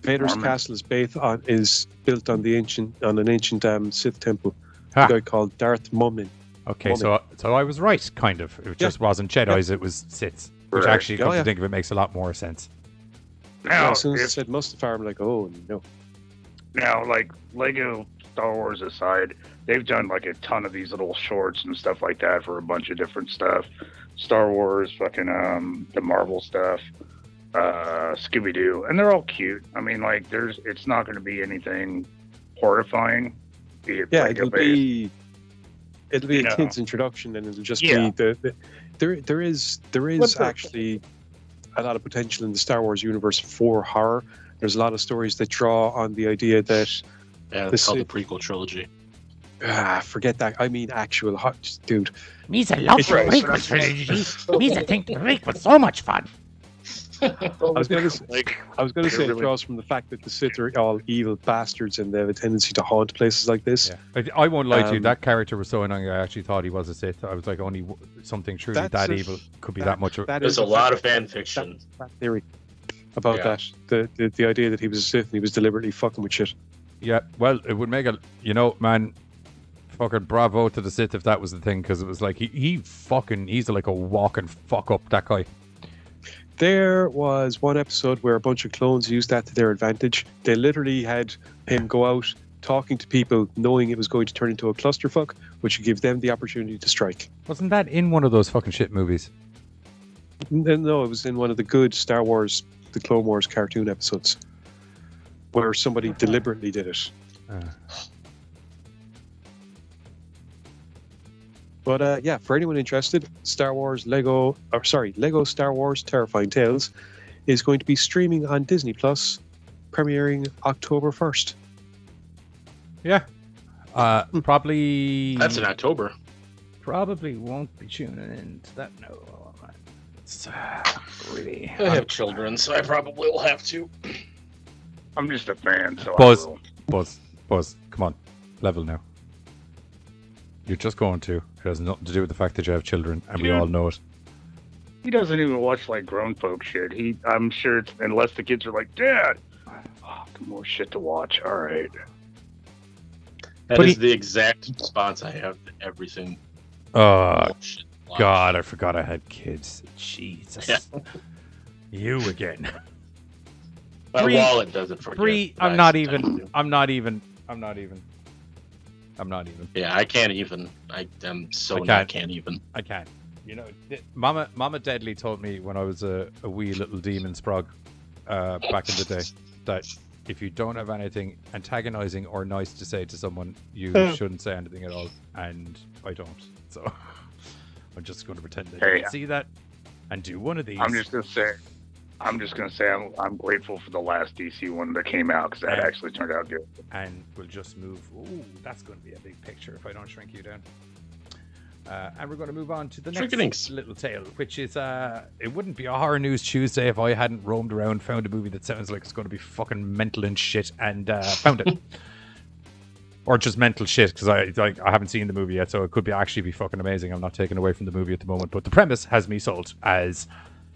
Vader's castle is built on an ancient Sith temple. Ha. A guy called Darth Mummin. Okay, so I was right, kind of. It just wasn't Jedis, it was Siths. Which actually, come to think of it, makes a lot more sense. Now, as soon as I said Mustafar, I'm like, oh, no. Now, like, Lego Star Wars aside, they've done, like, a ton of these little shorts and stuff like that for a bunch of different stuff. Star Wars, fucking, the Marvel stuff, Scooby-Doo. And they're all cute. I mean, like, it's not going to be anything horrifying. It'll be a kid's introduction, and it'll just be there is actually a lot of potential in the Star Wars universe for horror. There's a lot of stories that draw on the idea that it's called the prequel trilogy. Forget that. I mean, actual hot dude. Me's a love for prequel trilogy. Me's a think the prequel's so much fun. I was going to say it draws from the fact that the Sith are all evil bastards and they have a tendency to haunt places like this. Yeah. I won't lie to you, that character was so annoying. I actually thought he was a Sith. I was like, only something truly that evil could be that much. There's a lot of fan fiction. That theory about that. The idea that he was a Sith and he was deliberately fucking with shit. Yeah, well, it would make man, fucking bravo to the Sith if that was the thing, because it was like he's like a walking fuck up, that guy. There was one episode where a bunch of clones used that to their advantage. They literally had him go out talking to people knowing it was going to turn into a clusterfuck, which would give them the opportunity to strike. Wasn't that in one of those fucking shit movies? No, it was in one of the good Star Wars, the Clone Wars cartoon episodes, where somebody deliberately did it. But for anyone interested, Lego Star Wars Terrifying Tales is going to be streaming on Disney Plus, premiering October 1st. Yeah. Probably... That's in October. Probably won't be tuning into that. No. It's really... I have children, so I probably will have to. I'm just a fan, so Buzz, come on. Level now. You're just going to. It has nothing to do with the fact that you have children, and we all know it. He doesn't even watch like grown folk shit. I'm sure it's unless the kids are like, Dad, Fuck, more shit to watch. All right. That But is the exact response I have to everything. Oh, Shit to watch. God, I forgot I had kids. Jesus. Yeah. You again. My Three- wallet doesn't forget. I'm I not sometimes even. do. I'm not even. Yeah, I can't even. I'm so I not can't. can't even. I can't. You know, Mama Deadly told me when I was a wee little demon sprog back in the day that if you don't have anything antagonizing or nice to say to someone, you shouldn't say anything at all. And I don't. So I'm just going to pretend I didn't see that and do one of these. I'm just gonna say I'm grateful for the last DC one that came out because that actually turned out good. And we'll just move. Ooh, that's going to be a big picture if I don't shrink you down. And we're going to move on to the next little tale, which is it wouldn't be a horror news Tuesday if I hadn't roamed around, found a movie that sounds like it's going to be fucking mental and shit, and found it. Or just mental shit, because I haven't seen the movie yet, so it could actually be fucking amazing. I'm not taking away from the movie at the moment, but the premise has me sold. As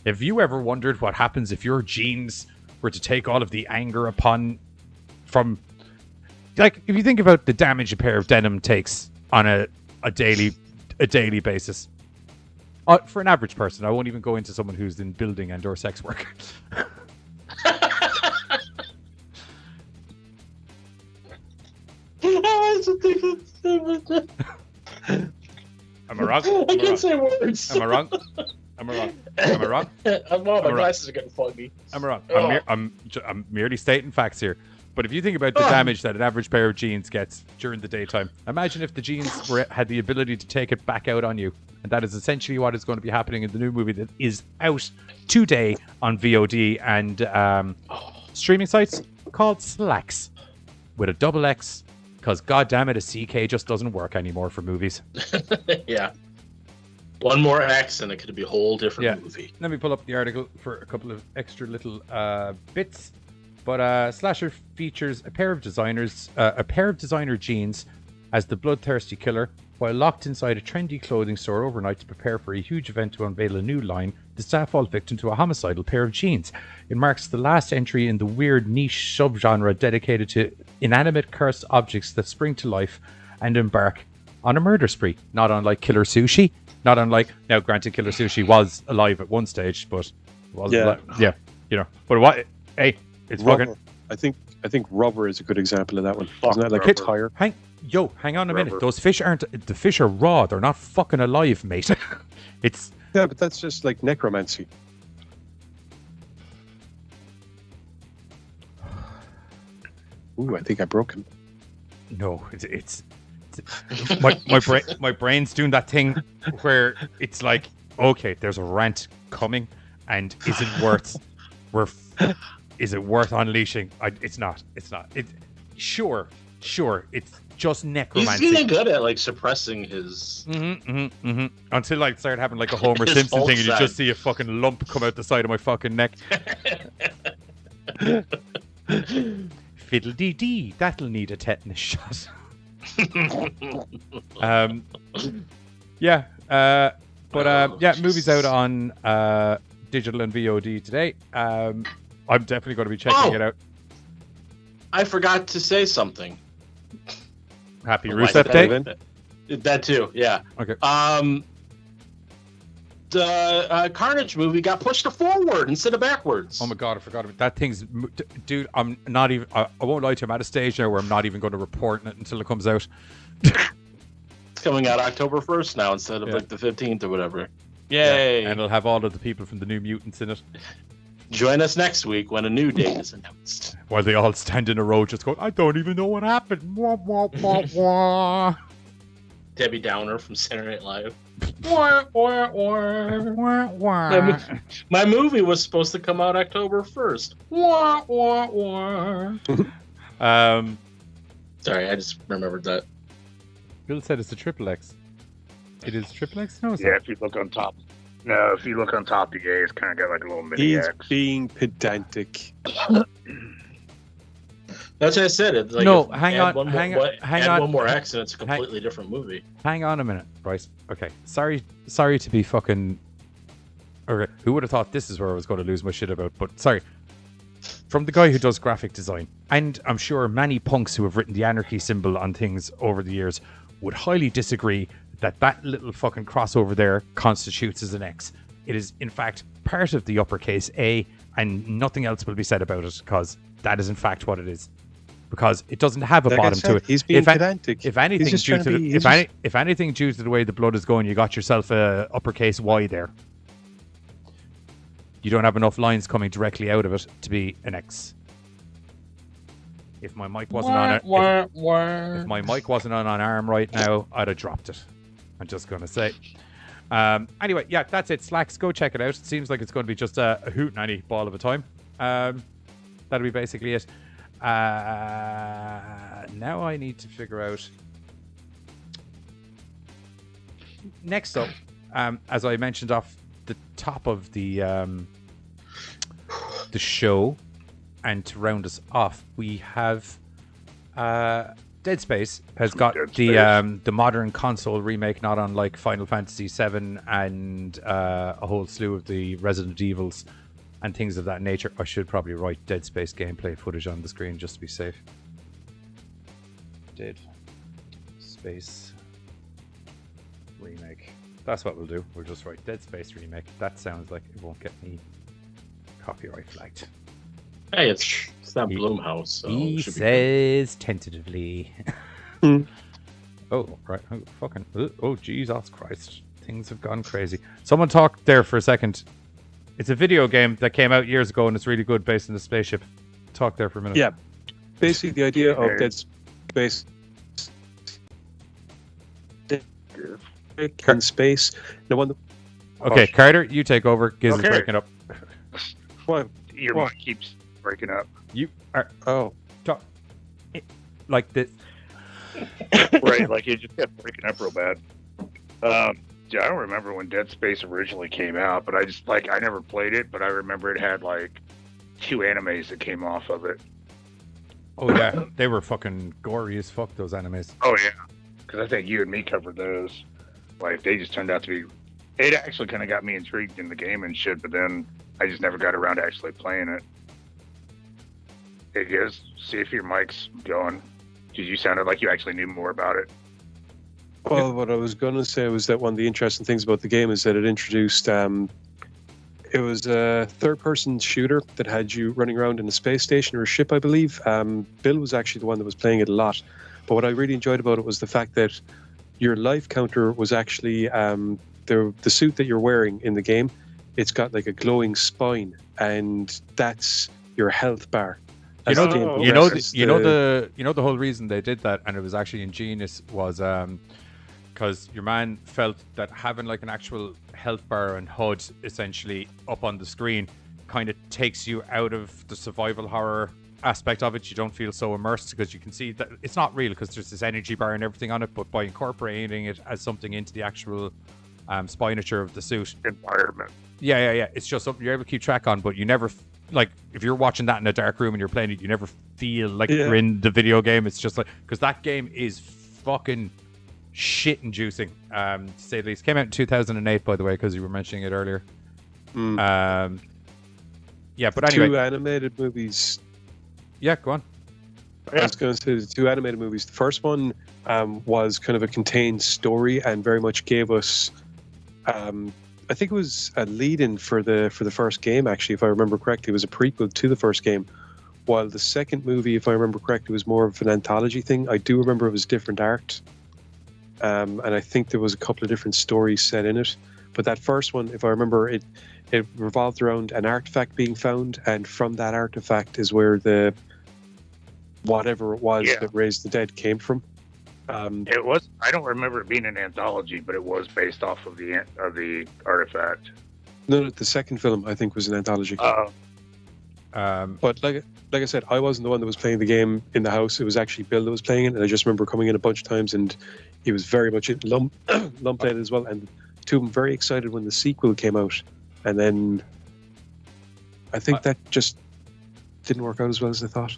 if you ever wondered what happens if your genes were to take all of the anger from, like, if you think about the damage a pair of denim takes on a daily basis. For an average person, I won't even go into someone who's in building and or sex work. Am I wrong? I can't say words. Am I wrong? Am I wrong? Am I wrong? My glasses are getting foggy. Am I wrong? I'm merely stating facts here. But if you think about the damage that an average pair of jeans gets during the daytime, imagine if the jeans had the ability to take it back out on you. And that is essentially what is going to be happening in the new movie that is out today on VOD and streaming sites called Slaxx with a double X, because goddamn it, a CK just doesn't work anymore for movies. Yeah. One more X and it could be a whole different movie. Let me pull up the article for a couple of extra little bits. But Slasher features a pair of designer jeans as the bloodthirsty killer. While locked inside a trendy clothing store overnight to prepare for a huge event to unveil a new line, the staff fall victim to a homicidal pair of jeans. It marks the last entry in the weird niche subgenre dedicated to inanimate cursed objects that spring to life and embark on a murder spree. Not unlike Killer Sushi. Not unlike, now granted Killer Sushi was alive at one stage, but wasn't alive. Yeah, you know. But what? Hey, it's Rubber. fucking. I think Rubber is a good example of that one. Fuck Isn't that like Rubber. a tire? Hang on a minute. Those fish the fish are raw. They're not fucking alive, mate. It's Yeah, but that's just like necromancy. Ooh, I think I broke him. no, it's my brain's doing that thing where it's like, okay, there's a rant coming, and is it worth unleashing? It's not. Sure. It's just He's necromancy. getting good at like suppressing his. Until I started having like a Homer His Simpson whole thing, and you side. just see a fucking lump come out the side of my fucking neck. Fiddle-dee-dee, that'll need a tetanus shot. Movie's out on digital and VOD today. I'm definitely going to be checking it out. I forgot to say something. Happy Like Rusev Day. That too, yeah. Okay. The Carnage movie got pushed to forward instead of backwards. Oh my god, I forgot about that. Dude, I'm not even. I won't lie to you. I'm at a stage now where I'm not even going to report it until it comes out. It's coming out October 1st now instead of like the 15th or whatever. Yay! And it'll have all of the people from the New Mutants in it. Join us next week when a new date is announced. While they all stand in a row just going, I don't even know what happened. Wah, wah, wah, wah. Debbie Downer from Saturday Night Live. Wah, wah, wah. Wah, wah. My movie was supposed to come out October 1st. Wah, wah, wah. Sorry, I just remembered that. Bill said it's a triple X. It is triple X? No, it's Yeah, not. if you look on top. No, if you look on top, the A, it's kind of got like a little mini He's X. being pedantic. That's what I said. It's like No, if hang add on, one more, hang on, what- hang add on. one more X and it's a completely different movie. Hang on a minute, Bryce. Okay. Sorry to be fucking... Okay, who would have thought this is where I was going to lose my shit about, but sorry. from the guy who does graphic design, and I'm sure many punks who have written the anarchy symbol on things over the years would highly disagree that that little fucking crossover there constitutes as an X. It is, in fact, part of the uppercase A, and nothing else will be said about it, because that is, in fact, what it is. Because it doesn't have a bottom to it. He's being pedantic. If anything, if anything, due to the way the blood is going, you got yourself a uppercase Y there. You don't have enough lines coming directly out of it to be an X. If my mic wasn't on it, if my mic wasn't on arm right now, I'd have dropped it. I'm just gonna say. Anyway, yeah, that's it. Slaxx, go check it out. It seems like it's going to be just a hootenanny ball of a time. That'll be basically it. Now I need to figure out. Next up, as I mentioned off the top of the show, and to round us off, we have Dead Space has got the modern console remake, not unlike Final Fantasy VII and a whole slew of the Resident Evils and things of that nature. I should probably write Dead Space gameplay footage on the screen just to be safe. Dead Space remake. That's what we'll do. We'll just write Dead Space remake. That sounds like it won't get me copyright flagged. Hey, it's not Blumhouse. So he says tentatively. Oh, right. Oh, fucking. Oh, Jesus Christ. Things have gone crazy. Someone talk there for a second. It's a video game that came out years ago and it's really good based on the spaceship. Talk there for a minute. Yeah. Basically, the idea of Dead Space in space. No one. Okay, Carter, you take over. Giz is breaking up. What? Your mic keeps breaking up. You are. Oh. Like this. Right, like it just kept breaking up real bad. Yeah, I don't remember when Dead Space originally came out, but I never played it, but I remember it had like 2 animes that came off of it. Oh yeah, they were fucking gory as fuck, those animes. Oh yeah, because I think you and me covered those. Like they just turned out to be. It actually kind of got me intrigued in the game and shit, but then I just never got around to actually playing it. Hey guys, see if your mic's going. Because you sounded like you actually knew more about it. Well, what I was going to say was that one of the interesting things about the game is that it introduced, it was a third-person shooter that had you running around in a space station or a ship, I believe. Bill was actually the one that was playing it a lot. But what I really enjoyed about it was the fact that your life counter was actually the suit that you're wearing in the game. It's got like a glowing spine, and that's your health bar. You know the whole reason they did that, and it was actually ingenious, was because your man felt that having like an actual health bar and HUD essentially up on the screen kind of takes you out of the survival horror aspect of it. You don't feel so immersed because you can see that it's not real because there's this energy bar and everything on it, but by incorporating it as something into the actual spinature of the suit environment. Yeah. It's just something you're able to keep track on, but you never, like, if you're watching that in a dark room and you're playing it, you never feel like you're in the video game. It's just like, because that game is fucking shit inducing, to say the least. Came out in 2008, by the way, because you were mentioning it earlier. Yeah, but anyway. 2 animated movies. Yeah, go on. I was going to say the 2 animated movies. The first one was kind of a contained story and very much gave us, I think it was a lead-in for the first game, actually, if I remember correctly. It was a prequel to the first game. While the second movie, if I remember correctly, was more of an anthology thing. I do remember it was different art. And I think there was a couple of different stories set in it. But that first one, if I remember, it revolved around an artifact being found, and from that artifact is where the whatever it was that raised the dead came from. It was. I don't remember it being an anthology, but it was based off of the artifact. No, the second film I think was an anthology. But like I said, I wasn't the one that was playing the game in the house. It was actually Bill that was playing it, and I just remember coming in a bunch of times, and he was very much lumped in as well. And two of them very excited when the sequel came out, and then I think that just didn't work out as well as I thought.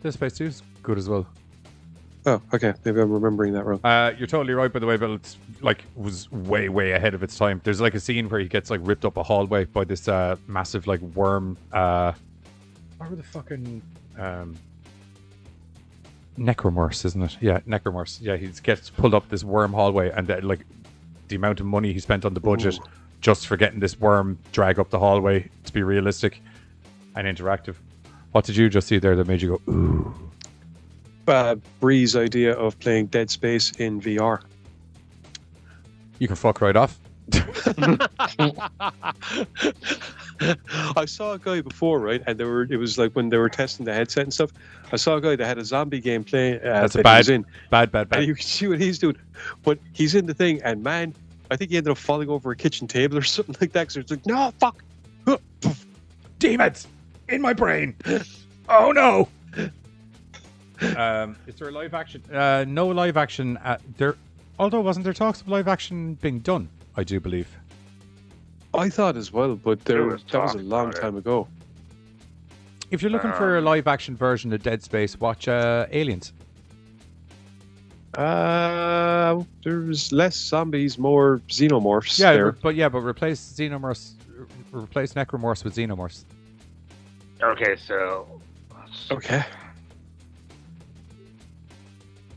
Dead Space 2 is good as well. Oh, okay. Maybe I'm remembering that wrong. You're totally right, by the way, but it's like was way ahead of its time. There's like a scene where he gets like ripped up a hallway by this massive like worm What were the fucking Necromorse, isn't it? Yeah, Necromorse. Yeah, he gets pulled up this worm hallway, and like the amount of money he spent on the budget just for getting this worm drag up the hallway to be realistic and interactive. What did you just see there that made you go ooh? Bree's idea of playing Dead Space in VR. You can fuck right off. I saw a guy before, right? And it was like when they were testing the headset and stuff. I saw a guy that had a zombie game playing. That's that bad. he was in. Bad. And you can see what he's doing. But he's in the thing, and man, I think he ended up falling over a kitchen table or something like that. So it's like, no, fuck. Demons in my brain. Oh no. Is there a live action? No live action. There, although wasn't there talks of live action being done? I do believe. I thought as well, but that was a long time ago. If you're looking for a live action version of Dead Space, watch Aliens. There's less zombies, more xenomorphs. Yeah, there. but replace Xenomorphs, replace Necromorphs with Xenomorphs. Okay, so. Okay.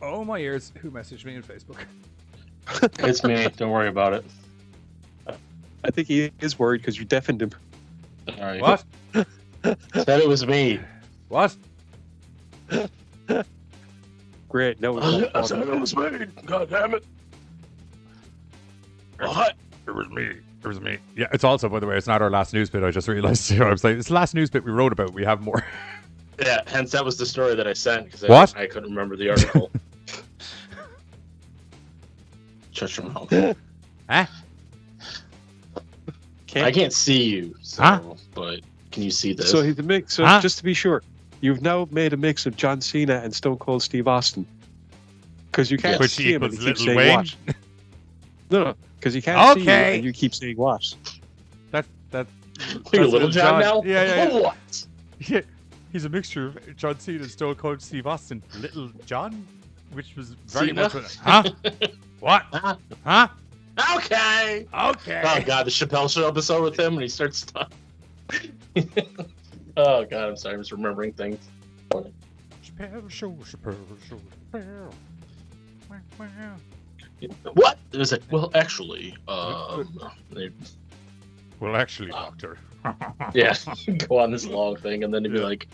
Oh my ears! Who messaged me on Facebook? It's me. Don't worry about it. I think he is worried because you deafened him. All right. What? Said it was me. What? Great. No. I said it was me. God damn it. What? It was me. It was me. Yeah, it's also, by the way, it's not our last news bit. I just realized. I was like, it's the last news bit we wrote about. We have more. Yeah, hence that was the story that I sent because I couldn't remember the article. Shut your mouth. Huh? I can't see you, but can you see this? So he's a mix. So just to be sure, you've now made a mix of John Cena and Stone Cold Steve Austin. Because you can't see him and you keep saying Wayne. what. No, because you can't see you and you keep saying what. That's You're Little John now? Yeah. What? Yeah, he's a mixture of John Cena and Stone Cold Steve Austin. Little John, which was very Cena? much. Huh? What? Huh? Okay. Okay. Oh god, the Chappelle Show episode with him, and he starts talking. Oh god, I'm sorry, I'm just remembering things. Chappelle Show. What? It was like, well, actually, Well, actually, Doctor. yeah, go on this long thing, and then he'd be like,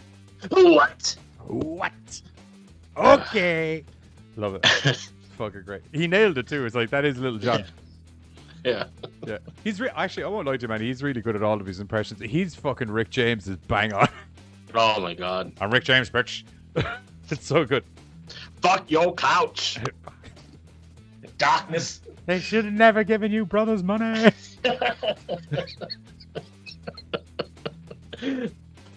what? What? Okay. Love it. Fucking great. He nailed it too. It's like, that is Little John. Yeah. Yeah. He's actually, I won't lie to you, man. He's really good at all of his impressions. He's fucking Rick James is bang on. Oh my god. I'm Rick James, bitch. It's so good. Fuck your couch. Darkness. They should have never given you brothers money.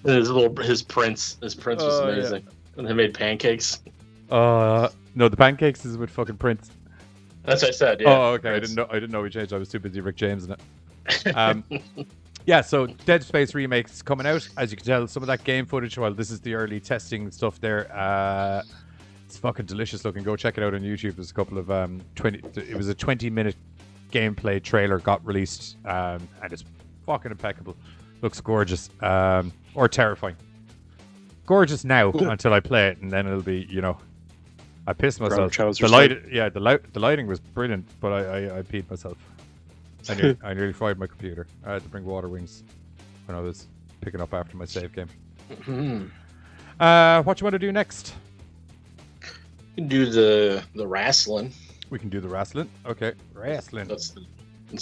His prince was amazing. And they made pancakes. No, the pancakes is with fucking Prince. That's what I said. Yeah. Oh, okay. I didn't know we changed. I was too busy Rick James in it. Yeah. So Dead Space Remakes coming out. As you can tell, some of that game footage. Well, this is the early testing stuff there. It's fucking delicious looking. Go check it out on YouTube. There's a couple of It was a 20-minute gameplay trailer got released, and it's fucking impeccable. Looks gorgeous, or terrifying. Gorgeous now until I play it, and then it'll be, I pissed myself. The lighting was brilliant, but I peed myself. I nearly fried my computer. I had to bring water wings when I was picking up after my save game. What you want to do next? We can do the wrestling. We can do the wrestling. Okay, wrestling. That's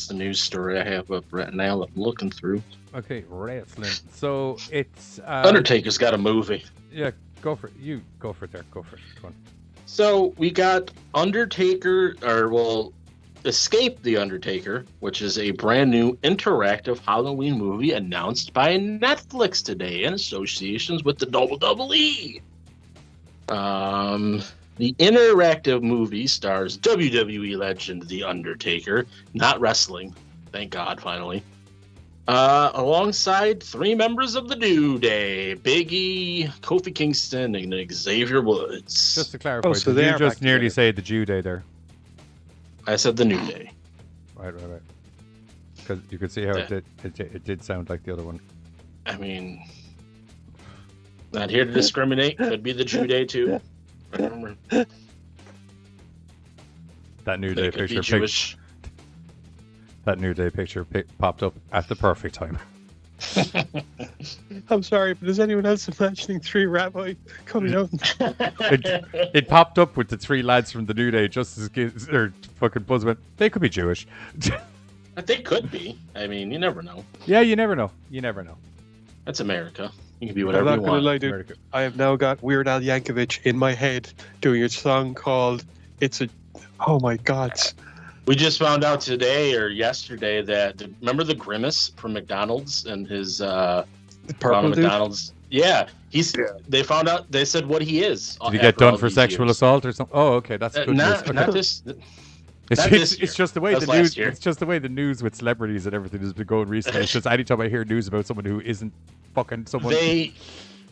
the news story I have up right now that I'm looking through. Okay, wrestling. So it's Undertaker's got a movie. Yeah, go for it. You go for it there. Go for it. Come on. So we got Escape the Undertaker, which is a brand new interactive Halloween movie announced by Netflix today in associations with the WWE. The interactive movie stars WWE legend The Undertaker, not wrestling, thank God, finally. Alongside 3 members of the New Day, Big E, Kofi Kingston, and Xavier Woods. Just to clarify, did you just nearly say the Jew Day there? I said the New Day. Right. Because you could see how it did sound like the other one. I mean, Not here to discriminate. Could be the Jew Day too. Remember, That New they Day could be picture. Jewish. That New Day picture popped up at the perfect time. I'm sorry, but is anyone else imagining 3 rabbis coming out? It popped up with the 3 lads from the New Day, just as or fucking Buzz went. They could be Jewish. They could be. I mean, you never know. Yeah, you never know. You never know. That's America. You can be I'm whatever not you gonna want. lie, dude. America. I have now got Weird Al Yankovic in my head doing a song called "It's a." Oh my God! We just found out today or yesterday that remember the Grimace from McDonald's and his The purple dude. McDonald's. Yeah, They found out. They said what he is. Did he get done for sexual assault or something? Oh, okay, that's good news. Okay. Not this. It's just the way That's the last news. year. It's just the way the news with celebrities and everything has been going recently. It's just anytime I hear news about someone who isn't fucking someone.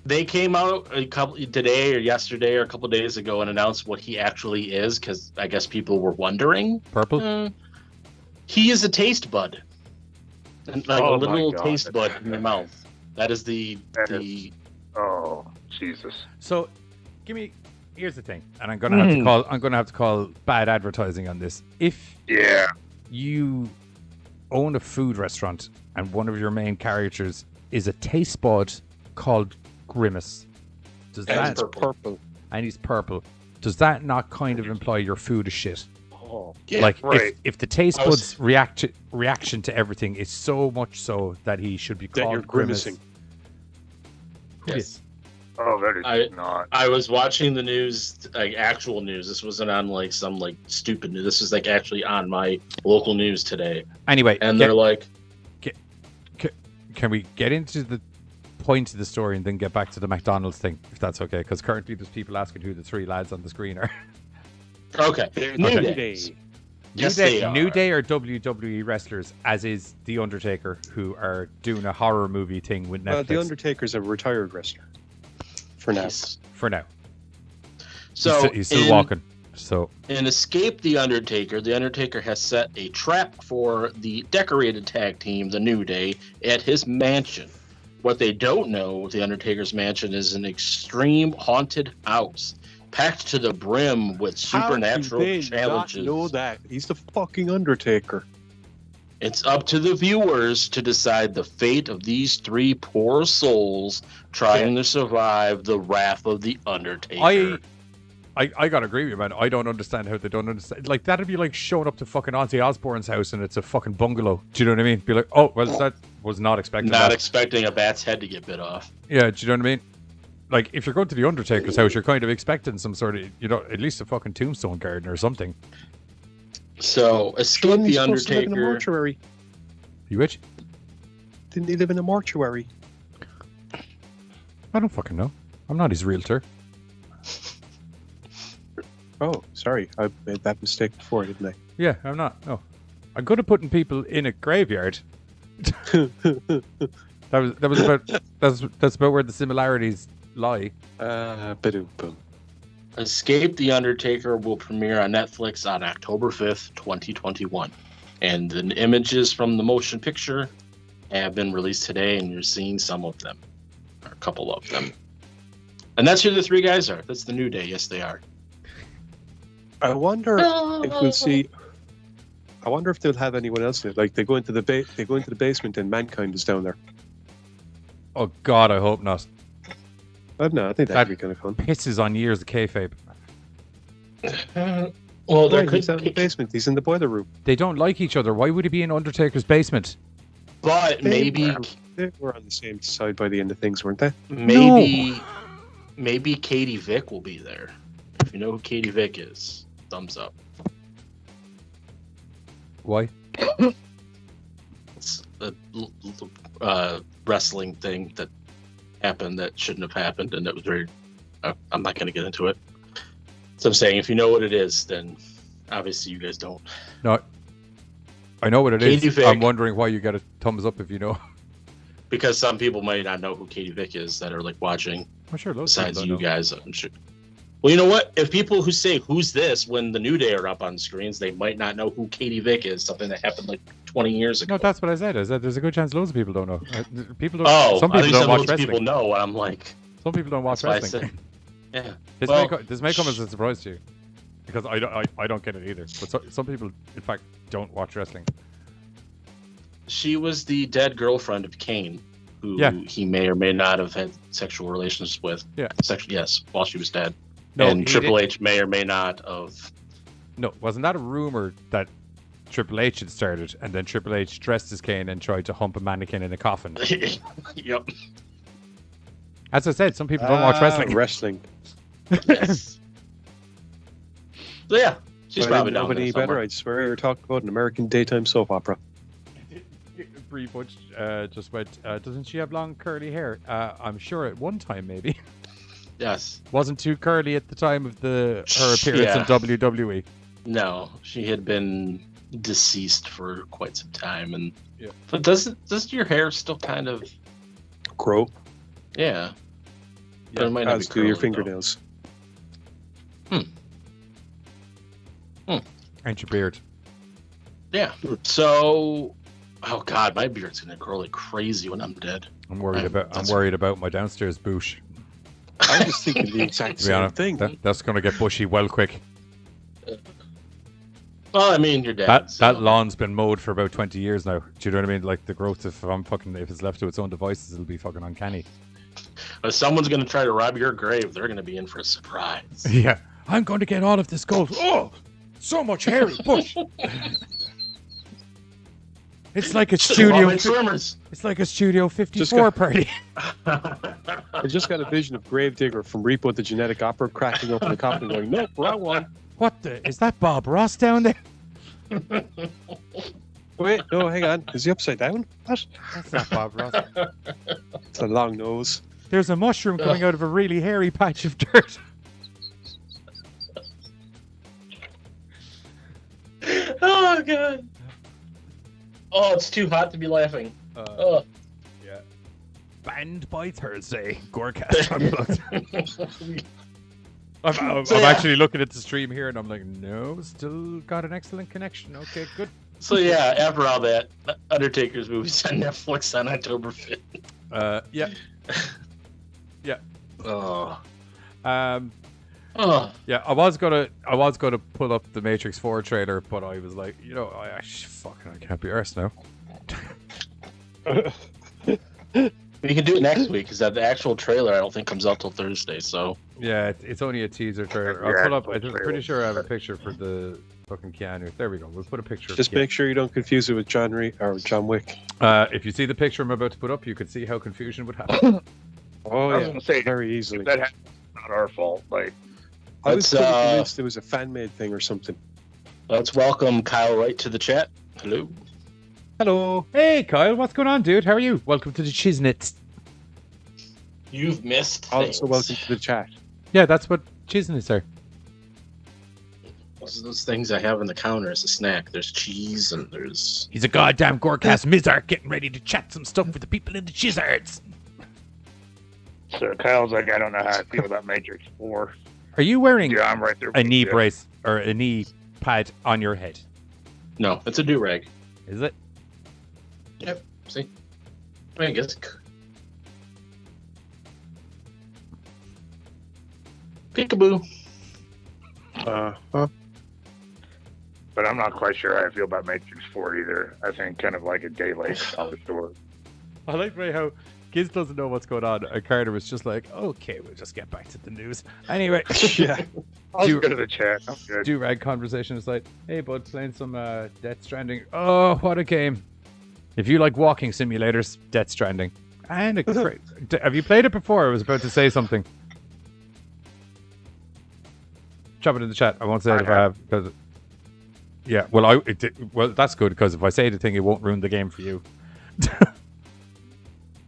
They came out today or yesterday or a couple of days ago and announced what he actually is because I guess people were wondering. Purple. He is a taste bud, and like a Oh my little God. taste bud in your mouth. That is Oh, Jesus. So, here's the thing, and I'm gonna have to call bad advertising on this. If Yeah. you own a food restaurant and one of your main characters is a taste bud called Grimace, does And that Purple. and he's purple? Does that not kind of imply your food is shit? Oh, yeah, Like right. if the taste I was- buds reaction to everything is so much so that he should be that called you're Grimace. grimacing. yes. Oh, that is not. I was watching the news, like actual news. This wasn't on like some like stupid news. This was like actually on my local news today, Anyway, and they're like, can we get into the point of the story and then get back to the McDonald's thing, if that's okay? Because currently there's people asking who the 3 lads on the screen are. okay, New New Day. Day. Yes, they are. New Day are WWE wrestlers, as is The Undertaker, who are doing a horror movie thing with Netflix The Undertaker's a retired wrestler. For now. Yes. for now. So He's still walking. So In Escape the Undertaker has set a trap for the decorated tag team, the New Day, at his mansion. What they don't know, the Undertaker's mansion is an extreme haunted house, packed to the brim with supernatural How do they challenges. not know that? He's the fucking Undertaker. It's up to the viewers to decide the fate of these 3 poor souls trying to survive the wrath of the Undertaker. I gotta agree with you, man. I don't understand how they don't understand. Like, that'd be like showing up to fucking Ozzy Osbourne's house and it's a fucking bungalow. Do you know what I mean? Be like, oh, well, that was not expected. Not expecting a bat's head to get bit off. Yeah, do you know what I mean? Like, if you're going to the Undertaker's house, you're kind of expecting some sort of, at least a fucking tombstone garden or something. So, Escape the He's supposed to live in a Undertaker. mortuary. You which? Didn't he live in a mortuary? I don't fucking know. I'm not his realtor. Oh, sorry. I made that mistake before, didn't I? Yeah, I'm not. No. I'm good at putting people in a graveyard. That's about where the similarities lie. Ba-doom-boom. Escape the Undertaker will premiere on Netflix on October 5th, 2021. And the images from the motion picture have been released today, and you're seeing some of them, or a couple of them. And that's who the 3 guys are. That's the New Day. Yes, they are. I wonder if we'll see. I wonder if they'll have anyone else in it. Like they go into the basement and Mankind is down there. Oh God, I hope not. I don't know. I think that'd be kind of fun. Pisses on years of kayfabe. Well, there Right, he's down could in the be, basement. He's in the boiler room. They don't like each other. Why would he be in Undertaker's basement? but maybe, They were on the same side by the end of things, weren't they? maybe Katie Vick will be there. If you know who Katie Vick is, thumbs up. Why? It's a wrestling thing that happened that shouldn't have happened, and it was very. I'm not going to get into it. So I'm saying, if you know what it is, then obviously you guys don't. No. I know what it Katie is. Vick. I'm wondering why you get a thumbs up if you know. Because some people might not know who Katie Vick is that are like watching. I'm sure those Besides people you don't know. guys, I'm sure. Well, you know what? If people who say "Who's this?" when the New Day are up on screens, they might not know who Katie Vick is. Something that happened like 20 years ago. No, that's what I said. I said there's a good chance loads of people don't know. People don't. Oh, some I people think don't some watch loads of wrestling. people know, and I'm like, Some people don't watch That's why I wrestling. said- yeah. This, Well, may come as a surprise to you, because I don't get it either. But some people, in fact, don't watch wrestling. She was the dead girlfriend of Kane, who Yeah. he may or may not have had sexual relations with. Yeah. Yes, while she was dead. No, and he Triple did- H may or may not have. No, wasn't that a rumor that Triple H had started, and then Triple H dressed as Kane and tried to hump a mannequin in a coffin? Yep. As I said, some people don't watch wrestling. Wrestling. Yes. So yeah, she's If I probably didn't know down there any better, somewhere. I'd swear you're talking about an American daytime soap opera. Brie Butch just went, doesn't she have long curly hair? I'm sure at one time, maybe. Yes. Wasn't too curly at the time of her appearance in Yeah. WWE. No, she had been deceased for quite some time, and Yeah. but does your hair still kind of? Grow. Yeah. But it might not As be do your curly, though. fingernails. And your beard. Yeah. So, oh god, my beard's gonna grow like crazy when I'm dead. I'm worried That's- about my downstairs boosh. I was thinking the exact To be same honest, thing. that's gonna get bushy well quick. Well, I mean, you're dead. That so- lawn's been mowed for about 20 years now. Do you know what I mean? Like the growth, if it's left to its own devices, it'll be fucking uncanny. If someone's gonna try to rob your grave, they're gonna be in for a surprise. Yeah, I'm going to get all of this gold. Oh, so much hairy bush. It's like a studio. Swimmers. It's like a Studio 54 party. I just got a vision of Gravedigger from Repo the Genetic Opera cracking open the coffin and going, nope, wrong one. What the? Is that Bob Ross down there? Wait, no, hang on. Is he upside down? What? That's not Bob Ross. It's a long nose. There's a mushroom coming out of a really hairy patch of dirt. Oh god. Oh, it's too hot to be laughing. Oh. Yeah. Banned by Thursday. GoreCast Unplugged. I'm So, yeah. actually looking at the stream here and I'm like, no, still got an excellent connection. Okay, good. So yeah, after all that, Undertaker's movie's on Netflix on October 5th. Yeah. Yeah. Oh. Oh. Yeah, I was gonna pull up the Matrix 4 trailer, but I was like, I can't be arsed now. We can do it next week because the actual trailer I don't think comes out till Thursday. So Yeah, it's only a teaser trailer. I'll pull up. I'm pretty sure I have a picture for the fucking Keanu. There we go. We'll put a picture. Just make sure you don't confuse it with John Wick. If you see the picture I'm about to put up, you could see how confusion would happen. Oh I was yeah, gonna say, very easily. That happened, it's not our fault. Like, I was Let's, pretty convinced it was a fan-made thing or something. let's welcome Kyle Wright to the chat. Hello. Hello. Hey, Kyle, what's going on, dude? How are you? Welcome to the Chiznits. You've missed Also, things. welcome to the chat. Yeah, that's what Chiznits are. Those things I have on the counter as a snack. There's cheese and there's. He's a goddamn GoreCast Mizark getting ready to chat some stuff with the people in the Chizards. so Kyle's like, I don't know how I feel about Matrix 4. Are you wearing Yeah, I'm right there. a knee Yeah. brace or a knee pad on your head? No, it's a do-rag. Is it? Yep. See? I mean, I guess. Peekaboo. But I'm not quite sure how I feel about Matrix 4 either. I think kind of like a day late on the story. I like the way how Giz doesn't know what's going on. And Carter was just like, okay, we'll just get back to the news. Anyway. Yeah. I'll Do- just go to the chat. I'm good. Do-rag conversation is like, hey, bud, playing some Death Stranding. Oh, what a game. If you like walking simulators, Death Stranding. And have you played it before? I was about to say something. Drop it in the chat. I won't say it if I have, because yeah, well, well, that's good, because if I say the thing, it won't ruin the game for you.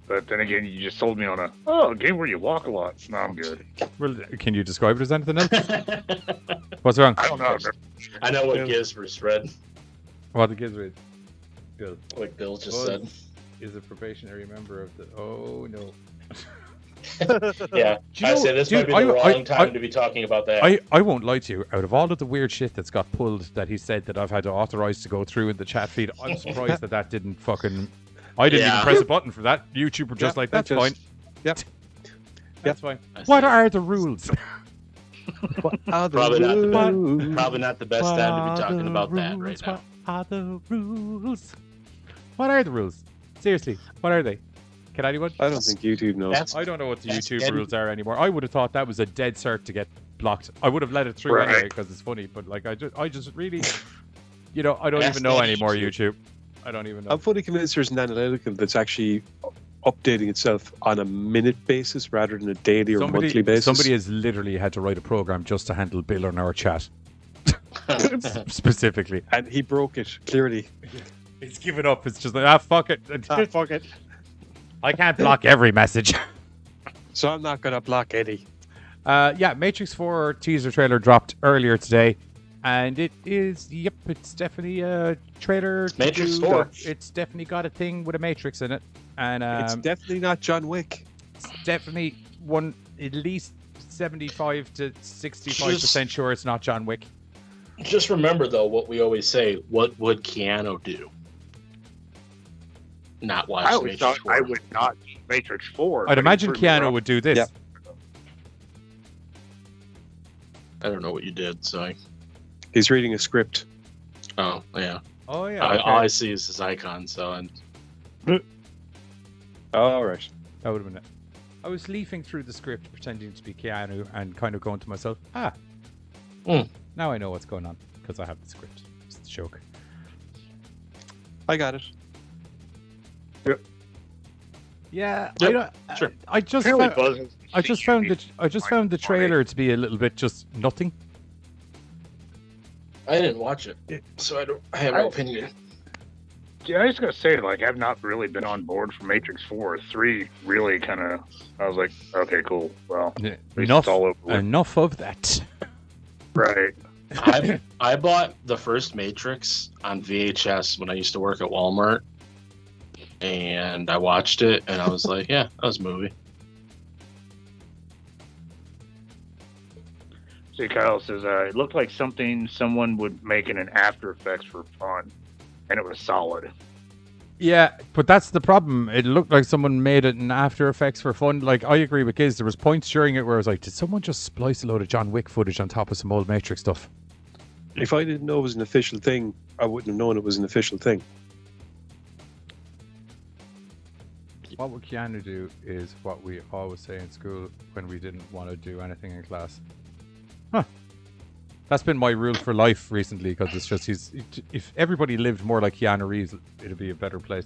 But then again, you just told me on a game where you walk a lot. No, I'm good. Well, can you describe it as anything else? What's wrong? I don't know. I know what Giz was read. What the kids read? Bill. Like Bill just Buzz said. is a probationary member of the. Oh no. Yeah, Do you I know- say this dude, might be the I- wrong time to be talking about that. I won't lie to you. Out of all of the weird shit that's got pulled that he said that I've had to authorize to go through in the chat feed, I'm surprised that didn't fucking. I didn't even Yeah. press a button for that. YouTube were just like, that's fine. Yep. That's fine. I What see. are the rules? What are the Probably not the best time to be talking about that right now. What are the rules? What are the rules? Seriously, what are they? Can anyone? I don't think YouTube knows. I don't know what the That's YouTube dead. rules are anymore. I would have thought that was a dead cert to get blocked. I would have let it through Right. anyway because it's funny. But like, I just really, I don't That's even know dead anymore YouTube. YouTube. I don't even know. I'm fully convinced there's an analytical that's actually updating itself on a minute basis rather than a daily or monthly basis. Somebody has literally had to write a program just to handle Bill on our chat. Specifically. And he broke it, clearly. He's given up. It's just like, fuck it. Fuck it. I can't block every message. So I'm not going to block Eddie. Yeah, Matrix 4 teaser trailer dropped earlier today. And it's definitely a trailer. Matrix 4. It's definitely got a thing with a Matrix in it. And It's definitely not John Wick. it's definitely at least 75 to 65% sure it's not John Wick. Just remember, though, what we always say: what would Keanu do? Not watch I always Matrix thought 4. I would not Matrix 4. I'd imagine Keanu would do this. Yeah. I don't know what you did, so He's reading a script. oh yeah. Oh, yeah. All I see is his icon. So and All right. That would have been it. I was leafing through the script, pretending to be Keanu, and kind of going to myself, now I know what's going on, because I have the script. It's the joke. I got it. Yeah, Yep, sure. I just Apparently found, Buzz I just found the trailer to be a little bit just nothing. I didn't watch it, so I have no opinion. Yeah, I was gonna say, like, I've not really been on board for Matrix 4. 3 really kind of. I was like, okay, cool. Well, at least Enough, it's all over with. enough of that. Right. I bought the first Matrix on VHS when I used to work at Walmart, and I watched it, and I was like, yeah, that was a movie. See, Kyle says it looked like something someone would make in an After Effects for fun, and it was solid. Yeah, but that's the problem. It looked like someone made it in After Effects for fun. Like, I agree with Giz. There was points during it where I was like, did someone just splice a load of John Wick footage on top of some old Matrix stuff? If I didn't know it was an official thing, I wouldn't have known it was an official thing. What would Keanu do is what we always say in school when we didn't want to do anything in class. Huh. That's been my rule for life recently, because it's just if everybody lived more like Keanu Reeves, it'd be a better place.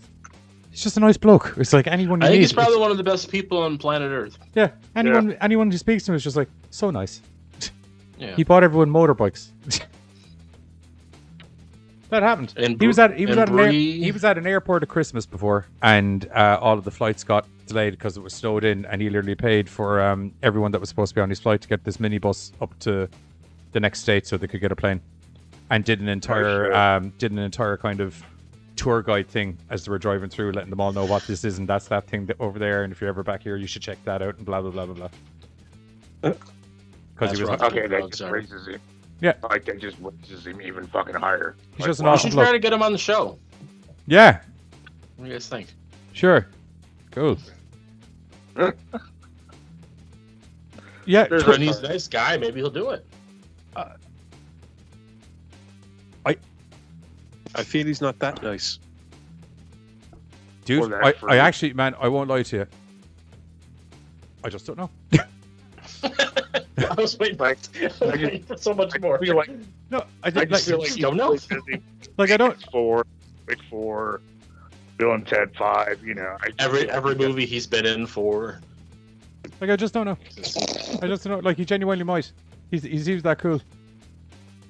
He's just a nice bloke. It's like anyone you I think meet. he's probably one of the best people on planet Earth. Yeah, anyone who speaks to him is just like, so nice. Yeah. He bought everyone motorbikes. That happened. And He was at an Bree- airport at Christmas before, and all of the flights got delayed because it was snowed in, and he literally paid for everyone that was supposed to be on his flight to get this minibus up to the next state so they could get a plane, and did an entire kind of tour guide thing as they were driving through, letting them all know what this is and that's that thing over there, and if you're ever back here, you should check that out, and blah blah blah blah blah. Because he was That's Okay, that Oh, just sorry. raises him. Yeah. Like, that just raises him even fucking higher. He's Like, just an wow. We awesome should try bloke. to get him on the show. Yeah, What do you guys think? sure, cool. Yeah, There's And he's a nice guy. Maybe he'll do it. I feel he's not that nice. dude, Or that I fruit. actually, man, I won't lie to you. I just don't know. I was waiting for so much more. I feel like No, I I think just feel like you don't know. he's busy. like I don't. Big Four, Bill and Ted 5. You know, Every movie he's been in for. Like, I just don't know. I just don't know. Like, he genuinely might. He seems that cool.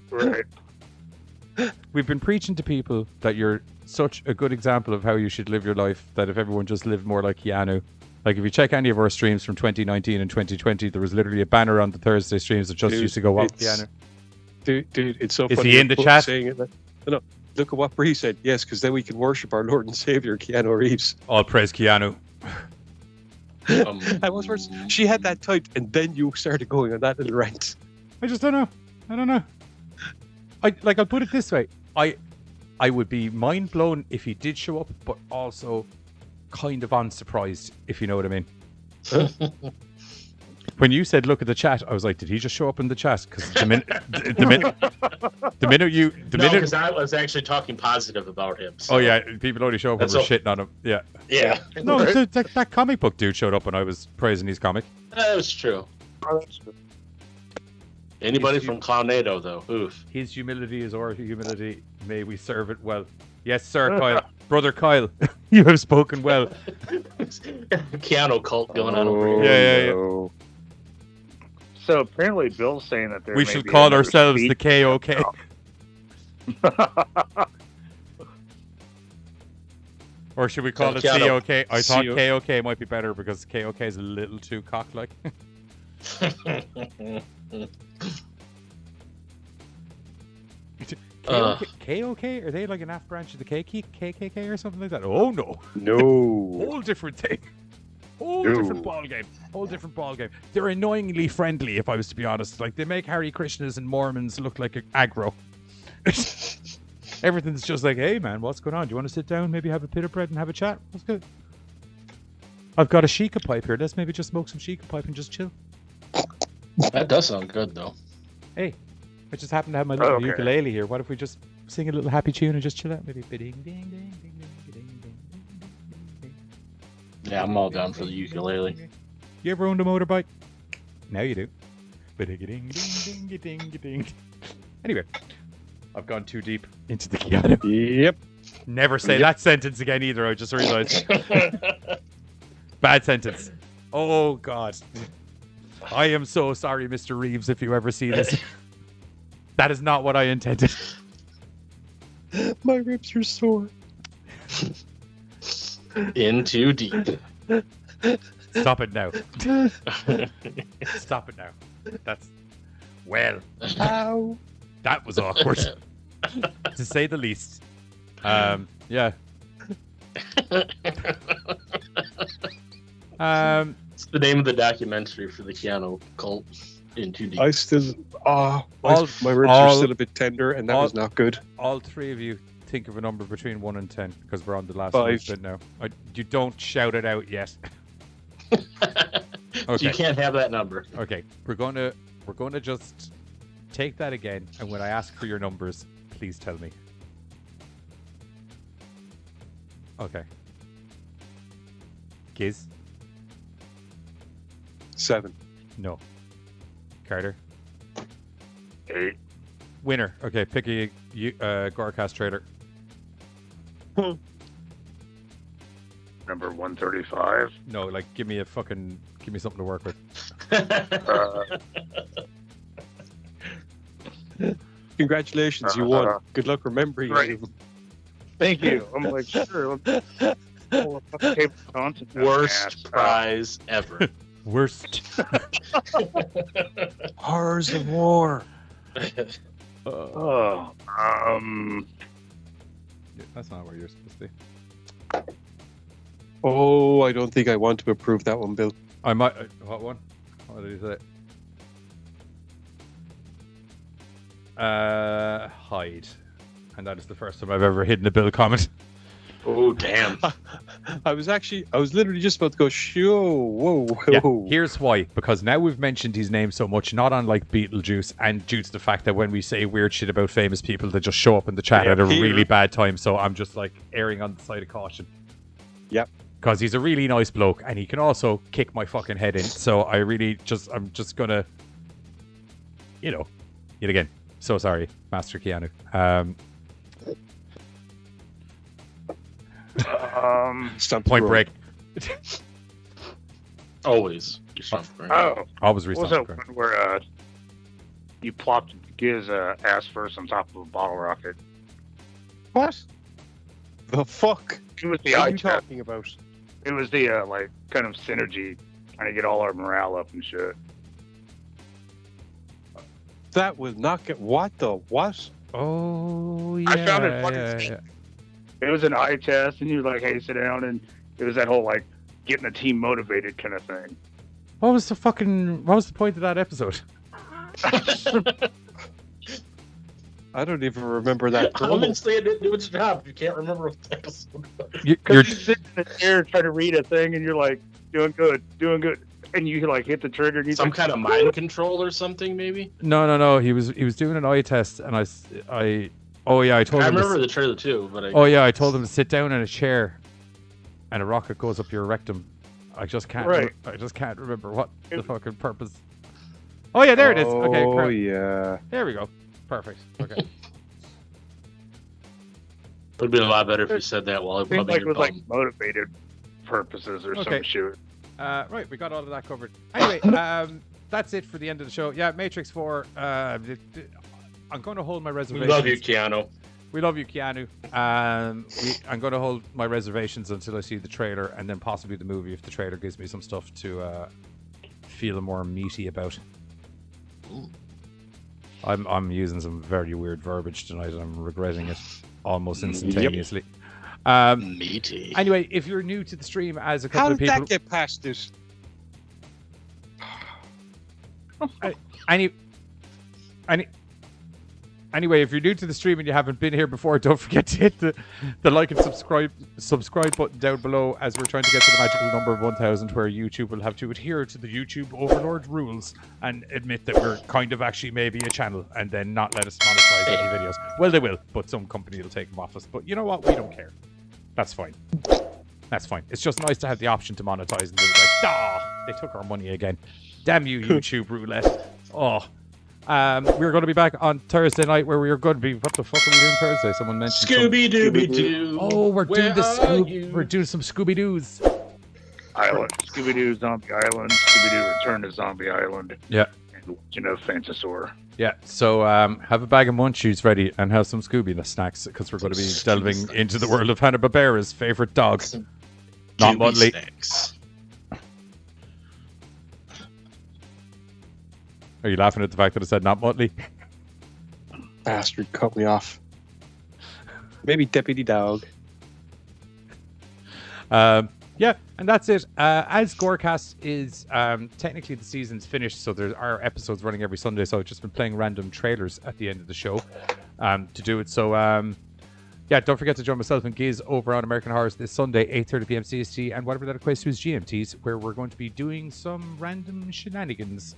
Right. We've been preaching to people that you're such a good example of how you should live your life, that if everyone just lived more like Keanu. Like, if you check any of our streams from 2019 and 2020, there was literally a banner on the Thursday streams that just Dude, used to go, "What it's- Keanu?" Dude, it's so Is funny. he in the people chat? Saying it, no, look at what Bree said. Yes, because then we can worship our Lord and Savior, Keanu Reeves. All praise Keanu. I was first. She had that typed, and then you started going on that little rant. I just don't know. I don't know. I'll put it this way. I would be mind blown if he did show up, but also kind of unsurprised, if you know what I mean. when you said look at the chat, I was like, did he just show up in the chat? Because the minute because I was actually talking positive about him. So. Oh yeah, people only show up when we're shitting on him. Yeah. Yeah. No, that comic book dude showed up when I was praising his comic. That was true. Anybody from Clownado, though? Oof. His humility is our humility. May we serve it well. Yes, sir, Kyle. Brother Kyle, you have spoken well. Keanu cult going on over here. Yeah. So apparently Bill's saying that we should call ourselves the KOK. Or should we call it COK? I thought KOK might be better because KOK is a little too cock-like. KOK? Are they like an F branch of the KKK or something like that? Oh no. Whole different thing. Different ball game. They're annoyingly friendly, if I was to be honest. Like they make Hare Krishnas and Mormons look like aggro. Everything's just like, hey man, what's going on? Do you want to sit down, maybe have a bit of bread and have a chat? What's good? I've got a shika pipe here. Let's maybe just smoke some shika pipe and just chill. That does sound good though. Hey, I just happen to have my little ukulele here. What if we just sing a little happy tune and just chill out? Maybe ding ding ding ding ding ding ding. Yeah, I'm all down for the ukulele. You ever owned a motorbike? Now you do. Ding ding ding ding ding. Anyway, I've gone too deep into the Keanu. Yep. Never say that sentence again either. I just realized. Bad sentence. Oh God. I am so sorry, Mr. Reeves, if you ever see this. That is not what I intended. My ribs are sore. In too deep. Stop it now. Stop it now. That's... Well. Ow. That was awkward. To say the least. Yeah. It's the name of the documentary for the Keanu cult. In too deep. I still... my ribs are still a bit tender, and that was not good. All three of you think of a number between 1 and 10, because we're on the last 5 bit now. You don't shout it out yet. Okay. You can't have that number. Okay, we're going to just take that again, and when I ask for your numbers, please tell me. Okay. Giz? 7. No. Carter? 8. Winner. Okay, pick a GoreCast trailer. Number 135. No, like give me something to work with. Congratulations, you won. Good luck remembering. Right. Thank you. I'm like, sure. Worst prize ever. Worst. Horrors of war. That's not where you're supposed to be. Oh, I don't think I want to approve that one, Bill. I might. What one? What did he say? Hide. And that is the first time I've ever hidden a Bill comment. Oh, damn. I was literally just about to go, whoa. Yeah, here's why. Because now we've mentioned his name so much, not unlike Beetlejuice, and due to the fact that when we say weird shit about famous people, they just show up in the chat at a really bad time. So I'm just like erring on the side of caution. Yep. Because he's a really nice bloke, and he can also kick my fucking head in. So I'm just gonna, yet again. So sorry, Master Keanu. Point Break. Always. Always what was that one where you plopped Giz ass first on top of a bottle rocket? What? The fuck? It was the what eye are you test. talking about? It was the kind of synergy, trying to get all our morale up and shit. That will not get what? Oh yeah. I found it fucking. It was an eye test, and you were like, "Hey, sit down," and it was that whole like getting the team motivated kind of thing. What was the point of that episode? I don't even remember that. Honestly, it didn't do its job. You can't remember what the episode was. You're sitting in the chair trying to read a thing, and you're like, doing good. and you like hit the trigger. And he's Some like, kind of mind control or something, maybe. No. He was doing an eye test, and I told him. I remember the trailer too, but I told him to sit down in a chair, and a rocket goes up your rectum. I just can't. Right. I just can't remember what the fucking purpose. Oh yeah, there it is. Okay. Oh yeah. There we go. Perfect. Okay. it would be a lot better if you said that while I'm seems rubbing like your with like bum. motivated purposes or some shit. Right, we got all of that covered. Anyway, that's it for the end of the show. Yeah, Matrix 4. I'm going to hold my We reservations. love you, Keanu. We love you, Keanu. I'm going to hold my reservations until I see the trailer and then possibly the movie if the trailer gives me some stuff to feel more meaty about. I'm using some very weird verbiage tonight and I'm regretting it almost instantaneously. Meaty. Anyway, if you're new to the stream, as a couple of people, How did that get past this? Anyway, if you're new to the stream and you haven't been here before, don't forget to hit the like and subscribe button down below as we're trying to get to the magical number of 1,000 where YouTube will have to adhere to the YouTube overlord rules and admit that we're kind of actually maybe a channel and then not let us monetize any videos. Well, they will, but some company will take them off us. But you know what? We don't care. That's fine. That's fine. It's just nice to have the option to monetize and be like, they took our money again. Damn you, YouTube roulette. Oh. We're going to be back on Thursday night where we are going to be. What the fuck are we doing Thursday? Someone mentioned Scooby-Dooby-Doo. Oh, we're doing We're doing some Scooby-Doos. Island, Scooby-Doo Zombie Island, Scooby-Doo Return to Zombie Island. Yeah. And Legend of Phantasaur. Yeah. So have a bag of munchies ready and have some Scooby snacks because we're going to be delving into the world of Hanna-Barbera's favorite dog. Not Mudley. Are you laughing at the fact that I said not Mudley? Bastard cut me off. Maybe Deputy Dog. Yeah, and that's it. As GoreCast is technically the season's finished, so there are episodes running every Sunday. So I've just been playing random trailers at the end of the show to do it. So yeah, don't forget to join myself and Giz over on American Horrors this Sunday, 8:30 p.m. CST, and whatever that equates to is GMTs, where we're going to be doing some random shenanigans,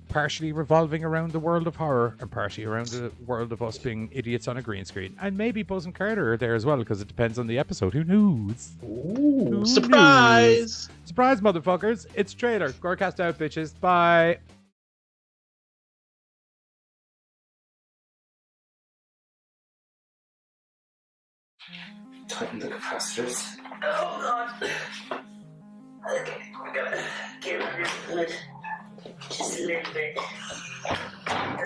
partially revolving around the world of horror and partially around the world of us being idiots on a green screen. And maybe Buzz and Carter are there as well, because it depends on the episode. Who knows? Ooh, surprise! Surprise, motherfuckers. It's trailer. GoreCast out, bitches. Bye. Tighten the capacitors. Oh, God. Okay, we gotta get rid of it. Just a little bit.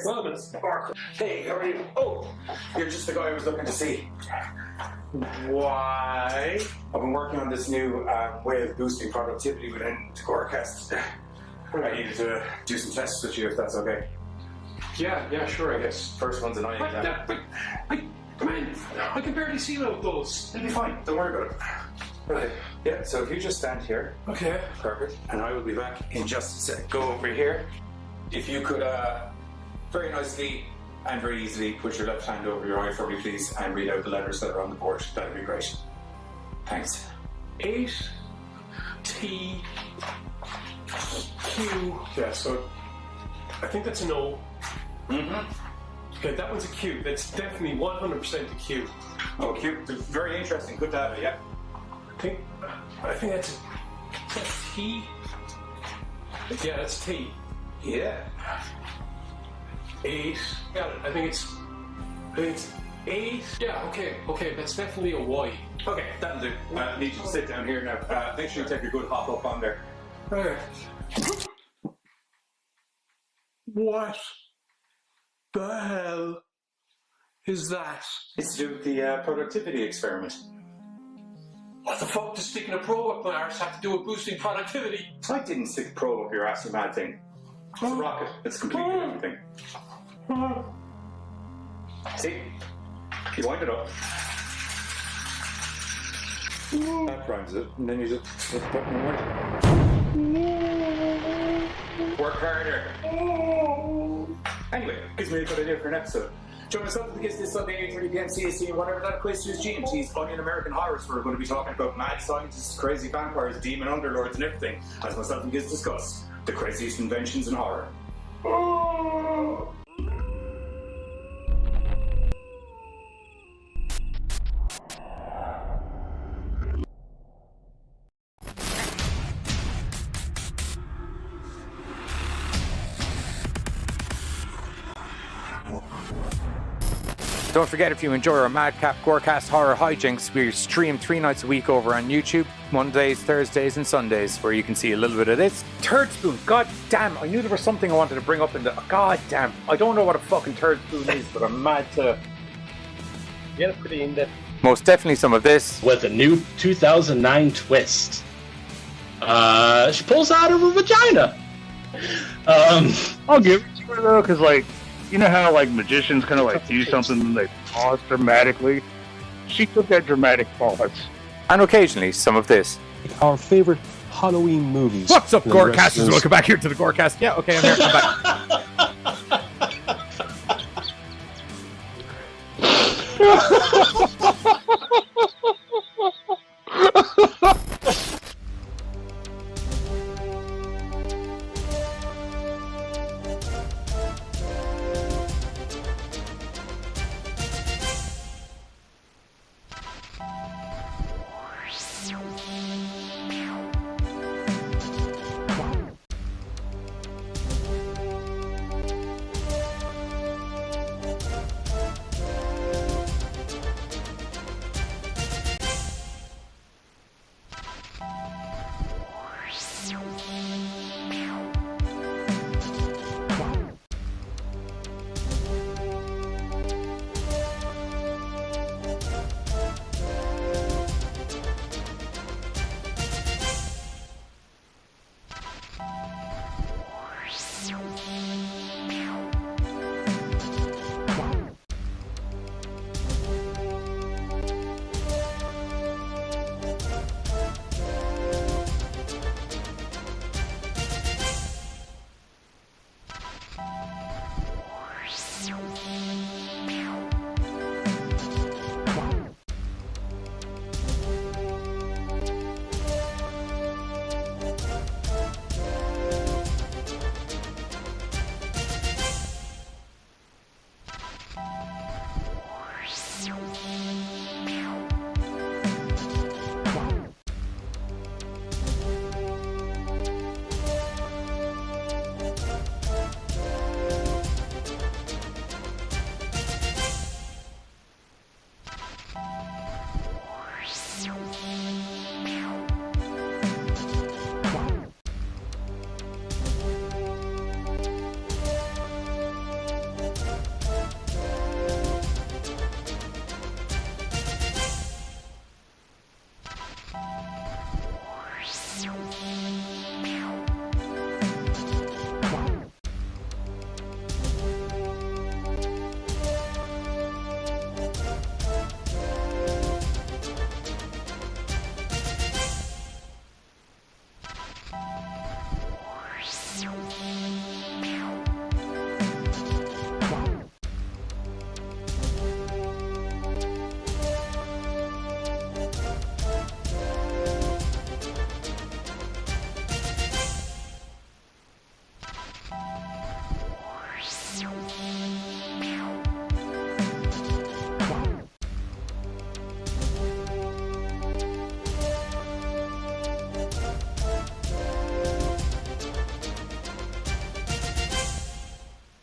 Well, it's Barker. Hey, how are you? Oh, you're just the guy I was looking to see. Why? I've been working on this new way of boosting productivity within GoreCast. I needed to do some tests with you, if that's okay. Yeah, sure, I guess. First one's an eye exam. Come in. I can barely see out those. It'll be fine. Don't worry about it. Right. Yeah, so if you just stand here. Okay. Perfect. And I will be back in just a sec. Go over here. If you could very nicely and very easily put your left hand over your eye for me, please, and read out the letters that are on the board. That'd be great. Thanks. 8 T Q. Yeah, so I think that's an O. Mm-hmm. Okay, that one's a Q. That's definitely 100% a Q. Oh, Q. Very interesting. Good data, yeah. I think that's T. Yeah, that's T. Yeah. 8. Got it. I think it's 8. Yeah, okay, that's definitely a Y. Okay, that'll do. I need you to sit down here now. Make sure you take a good hop up on there. Okay. What the hell is that? It's to do with the productivity experiment. What the fuck does sticking a probe up my arse have to do with boosting productivity? I didn't stick a probe up your ass, you mad thing. It's a rocket. It's completely different thing. See? You wind it up. That primes it, and then you just hit the button and wind it. Work harder. Anyway, gives me a good idea for an episode. Join us up against this Sunday, 8:30 p.m. CST, and whatever that equates to is GMT's Funny and American Horrors, where we're going to be talking about mad scientists, crazy vampires, demon underlords, and everything, as myself and Giz discuss the craziest inventions in horror. Don't forget, if you enjoy our Madcap GoreCast horror hijinks, we stream 3 nights a week over on YouTube, Mondays, Thursdays, and Sundays, where you can see a little bit of this. Turd spoon, god damn, I knew there was something I wanted to bring up in the... God damn, I don't know what a fucking turd spoon is, but I'm mad to... Yeah, pretty in-depth. Most definitely some of this. With a new 2009 twist. She pulls out of her vagina. I'll give it to her though, because like, you know how like magicians kind of like do something and they pause dramatically? She took that dramatic pause. And occasionally some of this. Our favorite Halloween movies. What's up, GoreCasters? Welcome back here to the GoreCast. Yeah, okay, I'm here. I'm back.